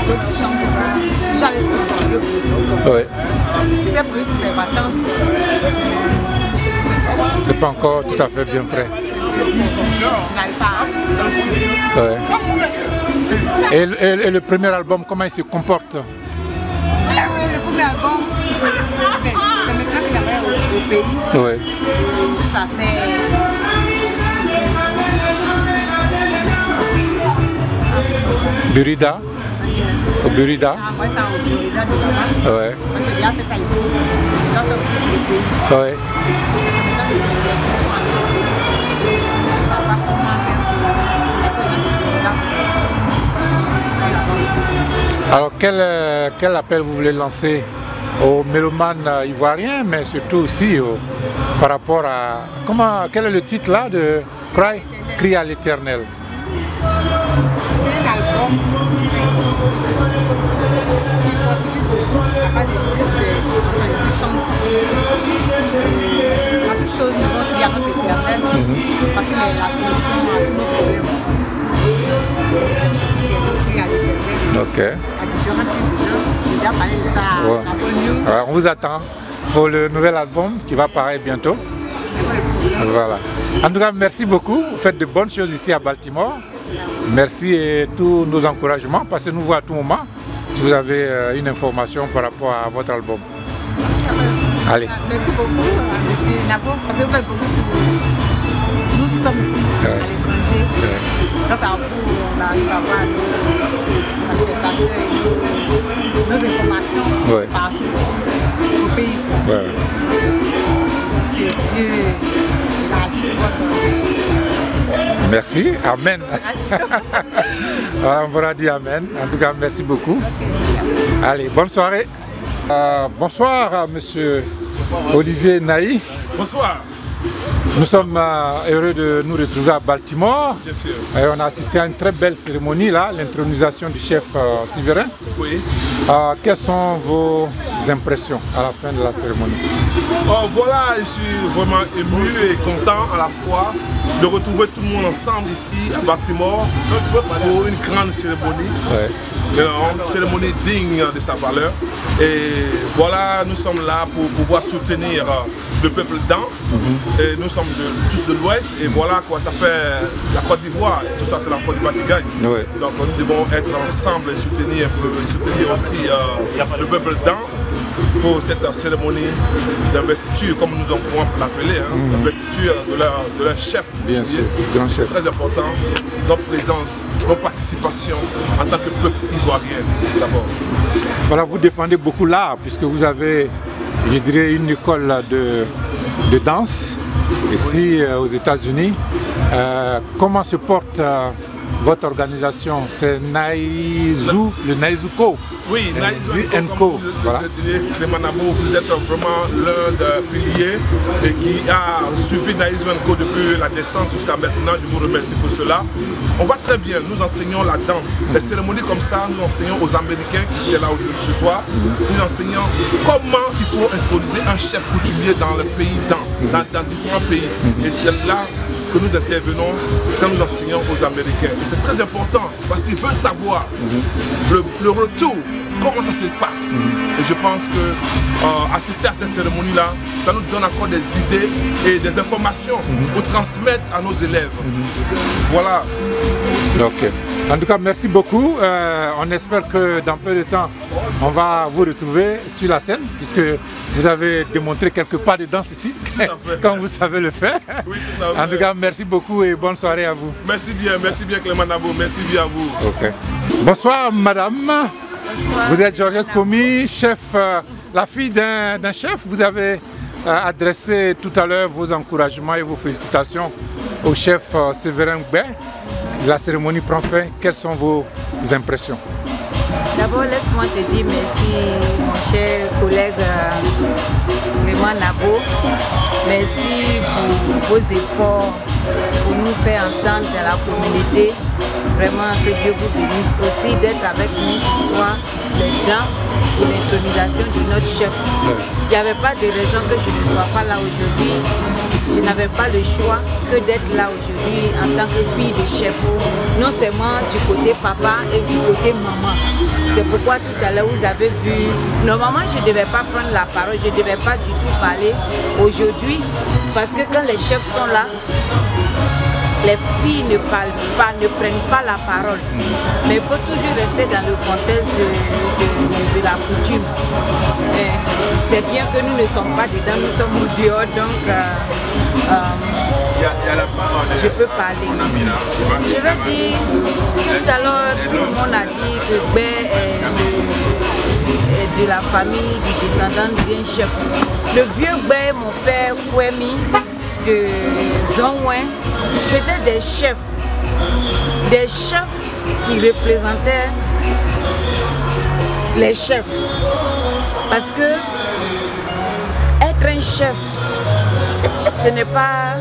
D'autres chants que vous allez continuer plutôt. Ouais. C'est prévu pour ces vacances. C'est pas encore tout à fait bien prêt. On n'arrive pas à le studio. Ouais. Et le premier album, comment il se comporte? Le premier album, c'est maintenant qu'il avait au pays. Ouais. Ça fait... Burida? Au Burida? Ah, moi, c'est au Burida de là-bas. Ouais. Moi, j'ai déjà fait ça ici. J'ai déjà fait aussi pour le pays. Ouais. Maintenant que les sélections sont allées au pays, je ne sais pas comment faire pour le Alors, quel appel vous voulez lancer aux mélomanes ivoiriens, mais surtout aussi par rapport à... Quel est le titre là de Crie à l'Éternel? C'est un album qui à toute chose, nous devons crier à notre Éternel, parce qu'il est la solution à tous nos problèmes. Crier à l'Éternel. Ok. À différents types de gens. J'ai déjà parlé de ça à la bonne news. Alors, on vous attend pour le nouvel album qui va paraître bientôt. Voilà. En tout cas, merci beaucoup. Vous faites de bonnes choses ici à Baltimore. Merci et tous nos encouragements. Passez-nous voir à tout moment si vous avez une information par rapport à votre album. Allez. Merci beaucoup, M. Nabo, parce que vous faites beaucoup pour nous qui sommes ici, à l'étranger. Grâce à vous, on arrive à avoir nos manifestations et nos informations partout au pays. Ouais. Que Dieu agisse votre... Merci, amen. On va dire amen. En tout cas, merci beaucoup. Allez, bonne soirée. Bonsoir, monsieur Olivier Naï. Bonsoir. Nous sommes heureux de nous retrouver à Baltimore. Bien sûr. Et on a assisté à une très belle cérémonie, là, l'intronisation du chef Sévérin. Oui. Quelles sont vos impressions à la fin de la cérémonie? Voilà, je suis vraiment ému et content à la fois de retrouver tout le monde ensemble ici à Baltimore pour une grande cérémonie. Ouais. Une cérémonie digne de sa valeur. Et voilà, nous sommes là pour pouvoir soutenir le peuple d'An. Et nous sommes tous de l'Ouest. Et voilà quoi, ça fait la Côte d'Ivoire. Tout ça, c'est la Côte d'Ivoire qui gagne. Ouais. Donc nous devons être ensemble et soutenir aussi le peuple d'An pour cette cérémonie d'investiture, comme nous pouvons l'appeler, l'investiture de leur chef. Bien sûr, grand chef. C'est très important, notre présence, notre participation en tant que peuple ivoirien d'abord. Voilà, vous défendez beaucoup l'art, puisque vous avez, je dirais, une école de danse ici aux États-Unis. Comment se porte votre organisation, c'est Naïzou, le Naïzouko. Oui, Naïzouko, voilà. De Manabo, vous êtes vraiment l'un des piliers et qui a suivi Naïzouko depuis la naissance jusqu'à maintenant. Je vous remercie pour cela. On va très bien, nous enseignons la danse. Les cérémonies comme ça, nous enseignons aux Américains qui étaient là aujourd'hui ce soir. Nous enseignons comment il faut introniser un chef coutumier dans le pays, dans différents pays. Et c'est là que nous intervenons quand nous enseignons aux Américains. Et c'est très important parce qu'ils veulent savoir le retour, comment ça se passe. Et je pense que assister à cette cérémonie-là, ça nous donne encore des idées et des informations pour transmettre à nos élèves. Voilà. Ok. En tout cas, merci beaucoup. On espère que dans peu de temps, on va vous retrouver sur la scène, puisque vous avez démontré quelques pas de danse ici, comme vous savez le faire. Oui, tout à fait. En tout cas, merci beaucoup et bonne soirée à vous. Merci bien Clément Nabo, merci bien à vous. Ok. Bonsoir madame. Bonsoir. Vous êtes Georgette Komi, chef, la fille d'un chef. Vous avez adressé tout à l'heure vos encouragements et vos félicitations au chef Séverin Gbé. La cérémonie prend fin. Quelles sont vos impressions? D'abord, laisse-moi te dire merci, mon cher collègue Clément Nabo. Merci pour vos efforts, pour nous faire entendre dans la communauté. Vraiment, que Dieu vous bénisse aussi d'être avec nous ce soir, dedans, pour l'intronisation de notre chef. Il n'y avait pas de raison que je ne sois pas là aujourd'hui. Je n'avais pas le choix que d'être là aujourd'hui en tant que fille de chef. Non seulement du côté papa et du côté maman. C'est pourquoi tout à l'heure vous avez vu, normalement je ne devais pas prendre la parole, je ne devais pas du tout parler aujourd'hui, parce que quand les chefs sont là, les filles ne parlent pas, ne prennent pas la parole. Mais il faut toujours rester dans le contexte de la coutume. C'est bien que nous ne sommes pas dedans, nous sommes au dehors, donc je peux parler. Je veux dire, tout à l'heure, tout le monde a dit que Gbé est de la famille du descendant bien chef. Le vieux Gbé, mon père Kouemi, de Zongwen, c'était des chefs qui représentaient les chefs. Parce que être un chef, ce n'est pas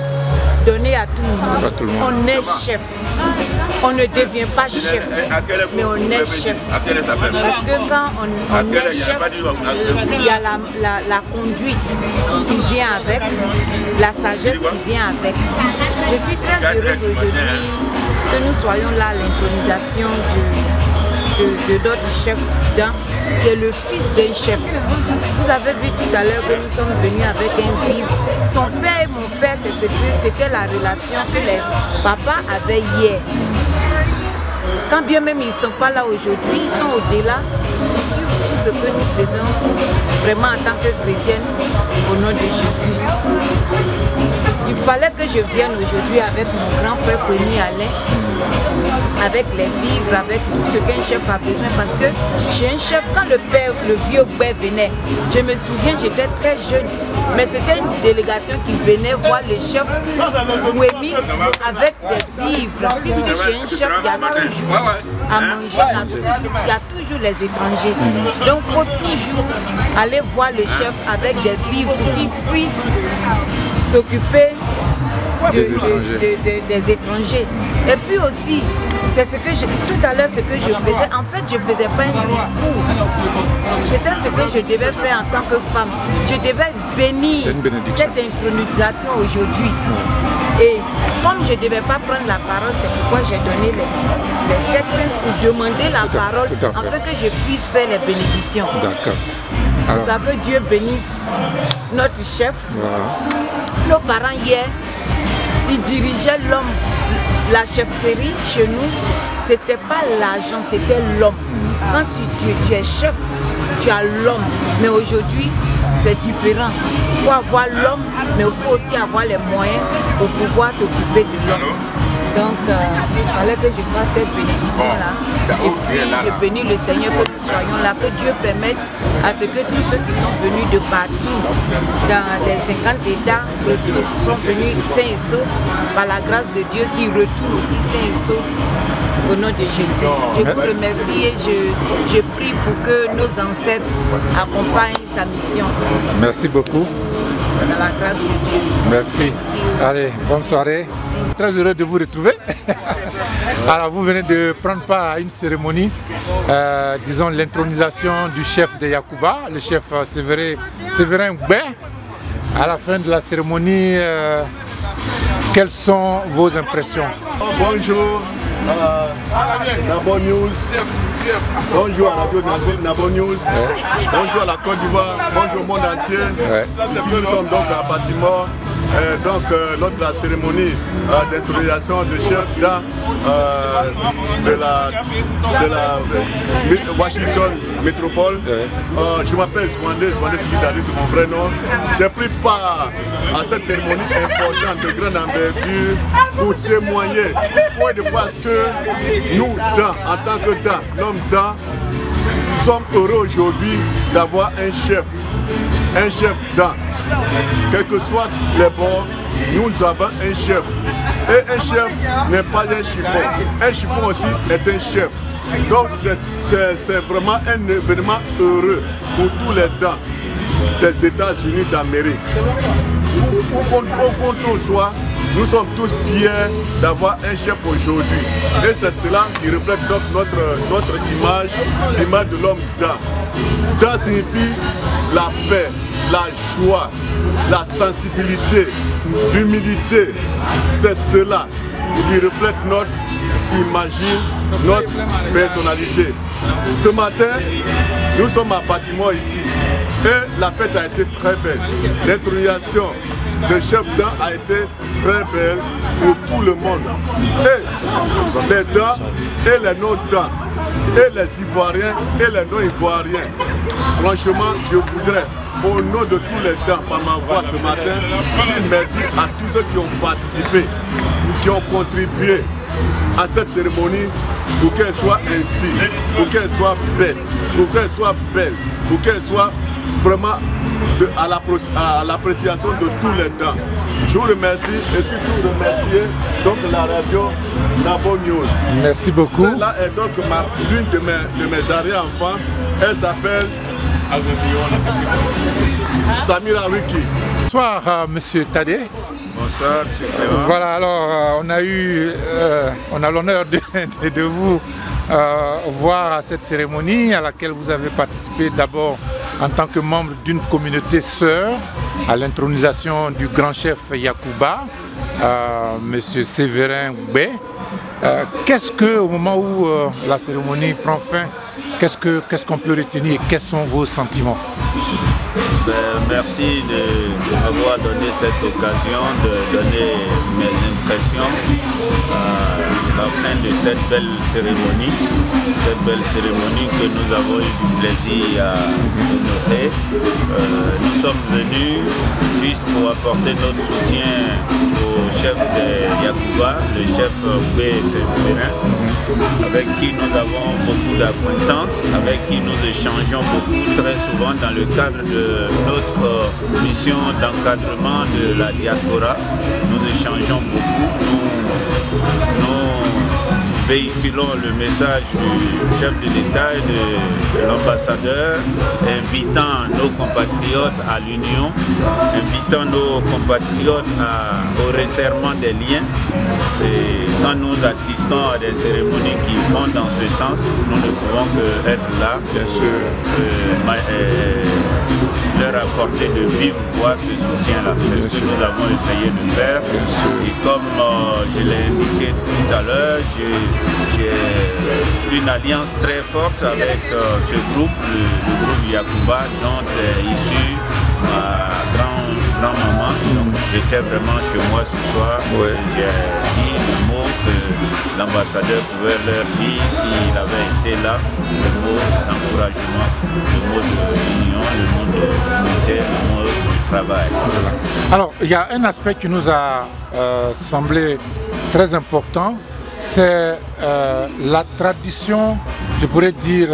donné à tout le monde. On est chef. On ne devient pas chef, mais on est chef. Parce que quand on est chef, il y a la conduite qui vient avec, la sagesse qui vient avec. Je suis très heureuse aujourd'hui que nous soyons là à l'intronisation de notre chef d'un, qui est le fils d'un chef. Vous avez vu tout à l'heure que nous sommes venus avec un vivre. Son père et mon père, c'était la relation que les papas avaient hier. Quand bien même ils ne sont pas là aujourd'hui, ils sont au-delà, ils suivent tout ce que nous faisons vraiment en tant que chrétienne au nom de Jésus. Il fallait que je vienne aujourd'hui avec mon grand frère connu Alain, avec les vivres, avec tout ce qu'un chef a besoin, parce que chez un chef, quand le vieux Gbé venait, je me souviens, j'étais très jeune, mais c'était une délégation qui venait voir le chef Kouemi avec des vivres, puisque chez un chef, il y a toujours à manger, il y a toujours les étrangers. Donc il faut toujours aller voir le chef avec des vivres pour qu'il puisse s'occuper des étrangers. Et puis aussi, c'est ce que tout à l'heure, ce que je faisais, en fait, je ne faisais pas un discours. C'était ce que je devais faire en tant que femme. Je devais bénir cette intronisation aujourd'hui. Et comme je ne devais pas prendre la parole, c'est pourquoi j'ai donné les 7 cents pour demander la parole, afin que je puisse faire les bénédictions. D'accord. Alors, que Dieu bénisse notre chef. Voilà. Nos parents hier, ils dirigeaient l'homme. La chefferie chez nous, c'était pas l'argent, c'était l'homme. Quand tu es chef, tu as l'homme. Mais aujourd'hui, c'est différent. Il faut avoir l'homme, mais il faut aussi avoir les moyens pour pouvoir t'occuper de l'homme. Donc, il fallait que je fasse cette bénédiction-là. Et puis, je bénis le Seigneur que nous soyons là, que Dieu permette à ce que tous ceux qui sont venus de partout, dans les 50 États, sont venus sains et saufs, par la grâce de Dieu, qui retournent aussi sains et saufs. Au nom de Jésus, je vous remercie et je prie pour que nos ancêtres accompagnent sa mission. Merci beaucoup. Dans la grâce de Dieu. Merci. Allez, bonne soirée. Très heureux de vous retrouver. Alors, vous venez de prendre part à une cérémonie, disons l'intronisation du chef de Yacouba, le chef Séverin Gbé. À la fin de la cérémonie, quelles sont vos impressions? Bonjour. Nabo News, bonjour à Radio Nabo News, bonjour à la Côte d'Ivoire, bonjour au monde entier. Ici nous sommes donc à Baltimore, lors de la cérémonie d'intronisation de chef de la Washington Métropole. Je m'appelle Zwandé Sikidari de mon vrai nom. J'ai pris part à cette cérémonie importante de grande envergure pour témoigner de fois ce que nous, en tant que l'homme sommes heureux aujourd'hui d'avoir un chef quels que soient les bords, nous avons un chef. Et un chef n'est pas un chiffon. Un chiffon aussi est un chef. Donc c'est vraiment un événement heureux pour tous les dents des États-Unis d'Amérique. Où qu'on soit, nous sommes tous fiers d'avoir un chef aujourd'hui. Et c'est cela qui reflète notre image, l'image de l'homme dent. Dent signifie la paix, la joie, la sensibilité, l'humilité. C'est cela qui reflète notre image, notre personnalité. Ce matin, nous sommes à Baltimore ici et la fête a été très belle. L'intronisation de chef dent a été très belle pour tout le monde. Et les dents et les non-dents, et les Ivoiriens et les non-Ivoiriens. Franchement, je voudrais, au nom de tous les dents, par ma voix ce matin, dire merci à tous ceux qui ont participé, qui ont contribué à cette cérémonie pour qu'elle soit ainsi, pour qu'elle soit belle, pour qu'elle soit belle, pour qu'elle soit vraiment à l'appréciation de tous les temps. Je vous remercie et surtout remercier donc la radio Nabo News. Merci beaucoup. Celle-là est donc l'une de mes arrière-enfants. Elle s'appelle Samira Riki. Bonsoir Monsieur Tadé. Bonsoir, M. Clément. Voilà, alors on a l'honneur de vous voir à cette cérémonie à laquelle vous avez participé d'abord en tant que membre d'une communauté sœur à l'intronisation du grand chef Yacouba, M. Séverin Gbé. Qu'est-ce que, au moment où la cérémonie prend fin, qu'est-ce qu'on peut retenir? Quels sont vos sentiments? Merci de m'avoir donné cette occasion de donner mes impressions à la fin de cette belle cérémonie que nous avons eu du plaisir à honorer. Nous sommes venus juste pour apporter notre soutien au chef de Yacouba, le chef Gbé Séverin, avec qui nous avons beaucoup d'acquaintances, avec qui nous échangeons beaucoup très souvent dans le cadre de notre mission d'encadrement de la diaspora. Nous échangeons beaucoup, nous véhiculons le message du chef de l'État et de l'ambassadeur, invitant nos compatriotes à l'union, invitant nos compatriotes au resserrement des liens. Et quand nous assistons à des cérémonies qui vont dans ce sens, nous ne pouvons qu'être là, bien sûr, leur apporter de vive voix ce soutien-là. C'est ce que nous avons essayé de faire. Et comme je l'ai indiqué tout à l'heure, j'ai une alliance très forte avec ce groupe, le groupe Yacouba, dont est issue ma grand-maman. Donc j'étais vraiment chez moi ce soir. Ouais. J'ai dit le mot que l'ambassadeur pouvait leur dire s'il avait été là, le mot d'encouragement, le mot de l'union, le mot de l'unité, le mot du travail. Alors, il y a un aspect qui nous a semblé très important, c'est la tradition, je pourrais dire,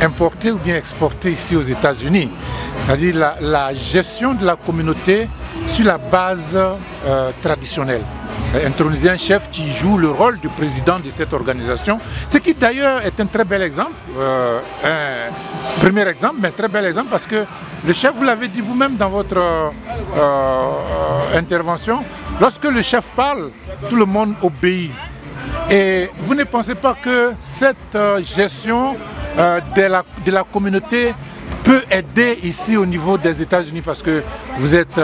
importée ou bien exportée ici aux États-Unis. C'est-à-dire la gestion de la communauté sur la base traditionnelle. Introniser un chef qui joue le rôle du président de cette organisation, ce qui d'ailleurs est un très bel exemple, un premier exemple, mais un très bel exemple parce que le chef, vous l'avez dit vous-même dans votre intervention, lorsque le chef parle, tout le monde obéit. Et vous ne pensez pas que cette gestion de la communauté peut aider ici au niveau des États-Unis parce que vous êtes,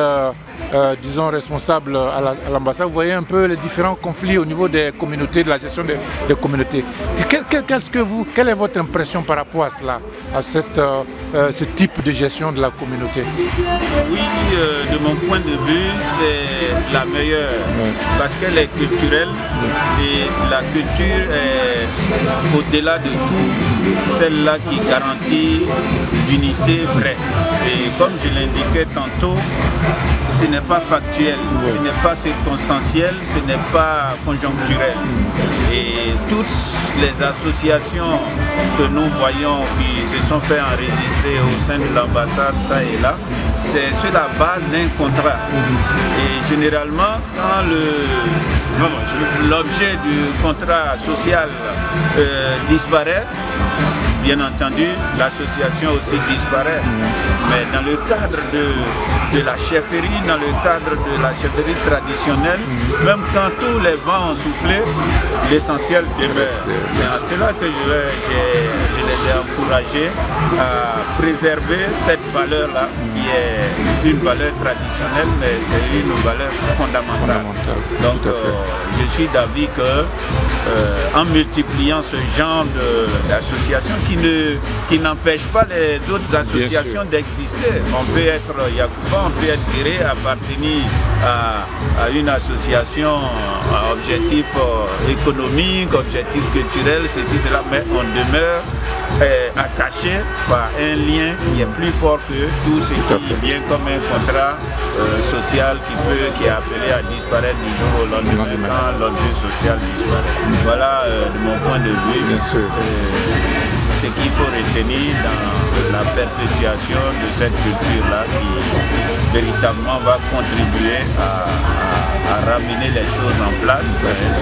disons, responsable à l'ambassade, vous voyez un peu les différents conflits au niveau des communautés, de la gestion des communautés. Quelle est votre impression par rapport à cela, à ce type de gestion de la communauté? Oui, de mon point de vue, c'est la meilleure parce qu'elle est culturelle et la culture est au-delà de tout, celle-là qui garantit l'unité vraie. Et comme je l'indiquais tantôt, ce n'est pas factuel, ce n'est pas circonstanciel, ce n'est pas conjoncturel. Et toutes les associations que nous voyons qui se sont fait enregistrer au sein de l'ambassade, ça et là, c'est sur la base d'un contrat. Et généralement, quand l'objet du contrat social disparaît, bien entendu, l'association aussi disparaît. Mais dans le cadre de la chefferie, dans le cadre de la chefferie traditionnelle, même quand tous les vents ont soufflé, l'essentiel demeure. C'est à cela que je les ai encouragés à préserver cette valeur-là, qui est une valeur traditionnelle, mais c'est une valeur fondamentale. Donc je suis d'avis que en multipliant ce genre d'associations qui n'empêchent pas les autres associations d'exister. On peut être Yacouba, on peut être viré, appartenir à une association à objectif économique, objectif culturel, ceci, cela, mais on demeure attaché par un lien qui est plus fort que tout ce qui vient comme un contrat social qui est appelé à disparaître du jour au lendemain quand l'objet social disparaît. Voilà de mon point de vue ce qu'il faut retenir dans la perpétuation de cette culture-là qui véritablement va contribuer à ramener les choses en place.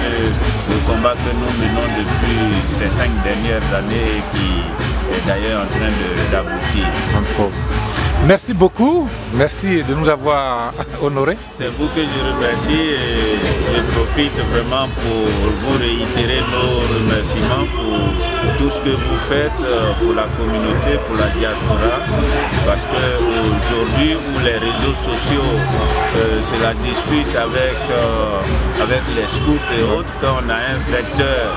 C'est le combat que nous menons depuis ces 5 dernières années et qui est d'ailleurs en train d'aboutir. Merci beaucoup, merci de nous avoir honorés. C'est vous que je remercie et je profite vraiment pour vous réitérer nos remerciements pour tout ce que vous faites pour la communauté, pour la diaspora, parce qu'aujourd'hui où les réseaux sociaux c'est la dispute avec les scoops et autres, quand on a un vecteur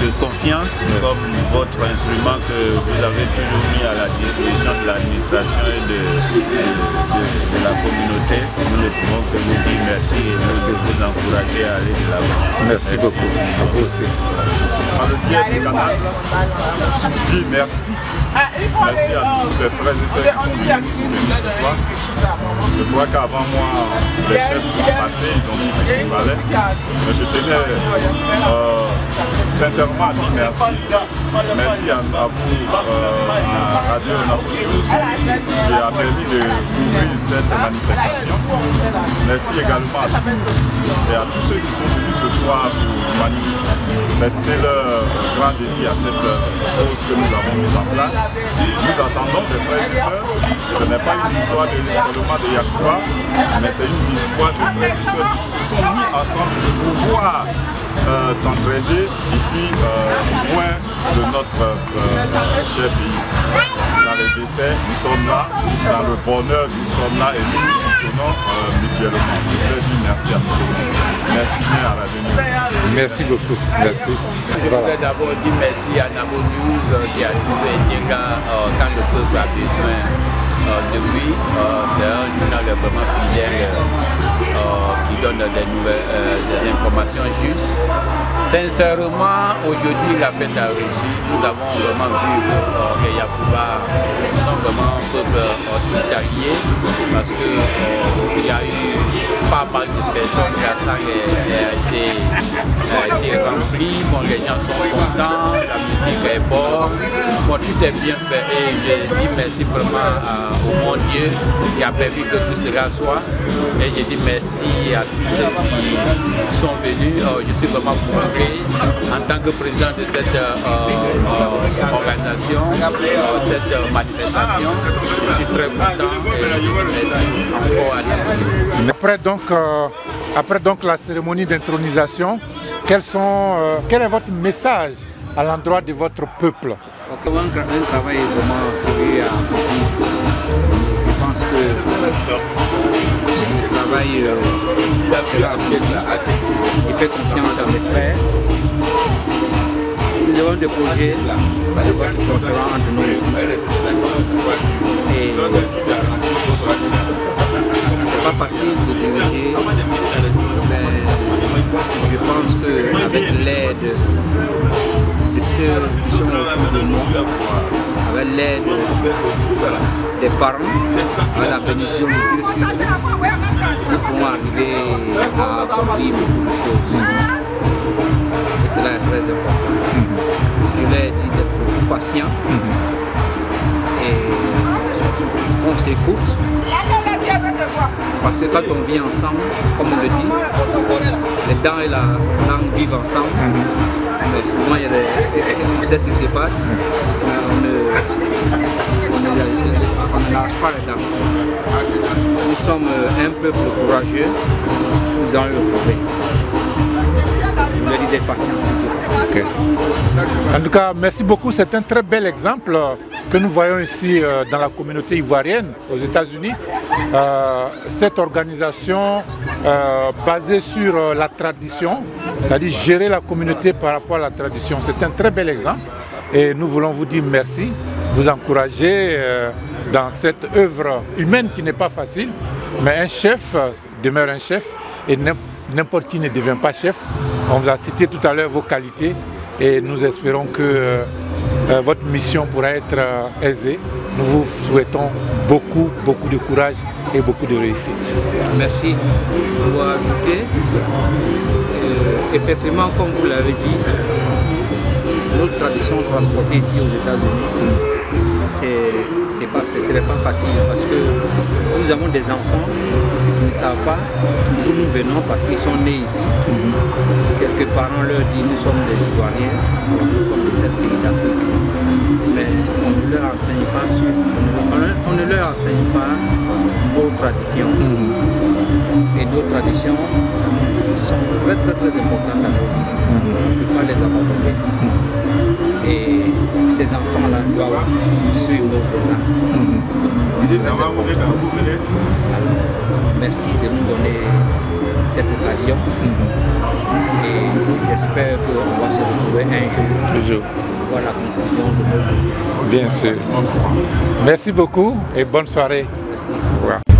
de confiance comme votre instrument que vous avez toujours mis à la disposition de l'administration et de la communauté, nous ne pouvons que vous dire merci et vous encourager à aller de l'avant. Merci beaucoup. À vous aussi. Par le biais du canal, je dis merci. Merci à tous les frères et sœurs qui sont venus nous soutenir ce soir. Je crois qu'avant moi, les chefs sont passés, ils ont dit ce qu'il fallait. Mais je tenais sincèrement à dire merci. Merci à vous, à Radio Napoli, qui a permis de couvrir cette manifestation. Merci également à tous et à tous ceux qui sont venus ce soir pour manifester leur grand désir à cette cause que nous avons mise en place. Nous attendons des frères et sœurs. Ce n'est pas une histoire seulement de Yacouba, mais c'est une histoire de frères et sœurs qui se sont mis ensemble pour pouvoir s'entraider ici, loin de notre cher pays. Dans les décès, nous sommes là, dans le bonheur, nous sommes là et nous nous soutenons mutuellement. Je voulais dire merci à tout le monde. Merci bien à la venue. Merci beaucoup. Merci. Je voudrais d'abord dire merci à Nabo News qui a trouvé Dienga quand le peuple a besoin depuis. C'est un journal vraiment fidèle qui donne des nouvelles, des informations justes. Sincèrement, aujourd'hui la fête a réussi. Nous avons vraiment vu que les Yacouba sont vraiment un peuple hospitalier parce qu'il y a eu pas mal de personnes, la salle a été remplie, bon, les gens sont contents, la musique est bonne, bon, tout est bien fait et je dis merci vraiment au mon Dieu qui a permis que tout cela soit et je dis merci à tous ceux qui sont venus. Je suis vraiment comblé en tant que président de cette organisation, cette manifestation. Je suis très content et je dis merci encore à la Après donc la cérémonie d'intronisation, quel est votre message à l'endroit de votre peuple? Un travail vraiment sérieux à accomplir. Je pense que ce travail sera accompli. Je fais confiance à mes frères. Nous avons des projets qui concernant entre nous aussi. Et c'est pas facile de diriger, mais je pense qu'avec l'aide de ceux qui sont autour de nous, avec l'aide des parents, avec la bénédiction de Dieu surtout, nous pouvons arriver à accomplir beaucoup de choses. Et cela est très important. Je leur ai dit d'être beaucoup patient et qu'on s'écoute. Parce que quand on vit ensemble, comme on le dit, les dents et la langue vivent ensemble. Mais souvent, il y a on sait ce qui se passe, mais on ne lâche pas les dents. Nous sommes un peuple courageux, nous allons le prouver. Je leur dis d'être patient surtout. Okay. En tout cas, merci beaucoup. C'est un très bel exemple que nous voyons ici dans la communauté ivoirienne aux États-Unis. Cette organisation basée sur la tradition, c'est-à-dire gérer la communauté par rapport à la tradition. C'est un très bel exemple et nous voulons vous dire merci, vous encourager dans cette œuvre humaine qui n'est pas facile, mais un chef demeure un chef et n'importe qui ne devient pas chef. On vous a cité tout à l'heure vos qualités et nous espérons que votre mission pourra être aisée. Nous vous souhaitons beaucoup de courage et beaucoup de réussite. Merci. Pour ajouter, effectivement, comme vous l'avez dit, notre tradition transportée ici aux États-Unis, ce n'est pas facile parce que nous avons des enfants qui ne savent pas d'où nous venons parce qu'ils sont nés ici. Quelques parents leur disent nous sommes des Ivoiriens, nous sommes de tel pays d'Afrique. Mais on ne leur enseigne pas on ne leur enseigne pas nos traditions. Et nos traditions sont très importantes dans nos vies. On ne peut pas les abandonner. Et ces enfants-là doivent suivre nos exemples. Alors, merci de nous donner cette occasion. Et j'espère qu'on va se retrouver un jour. Voilà la conclusion de nos vies. Bien sûr. Merci beaucoup et bonne soirée. Merci. Au revoir.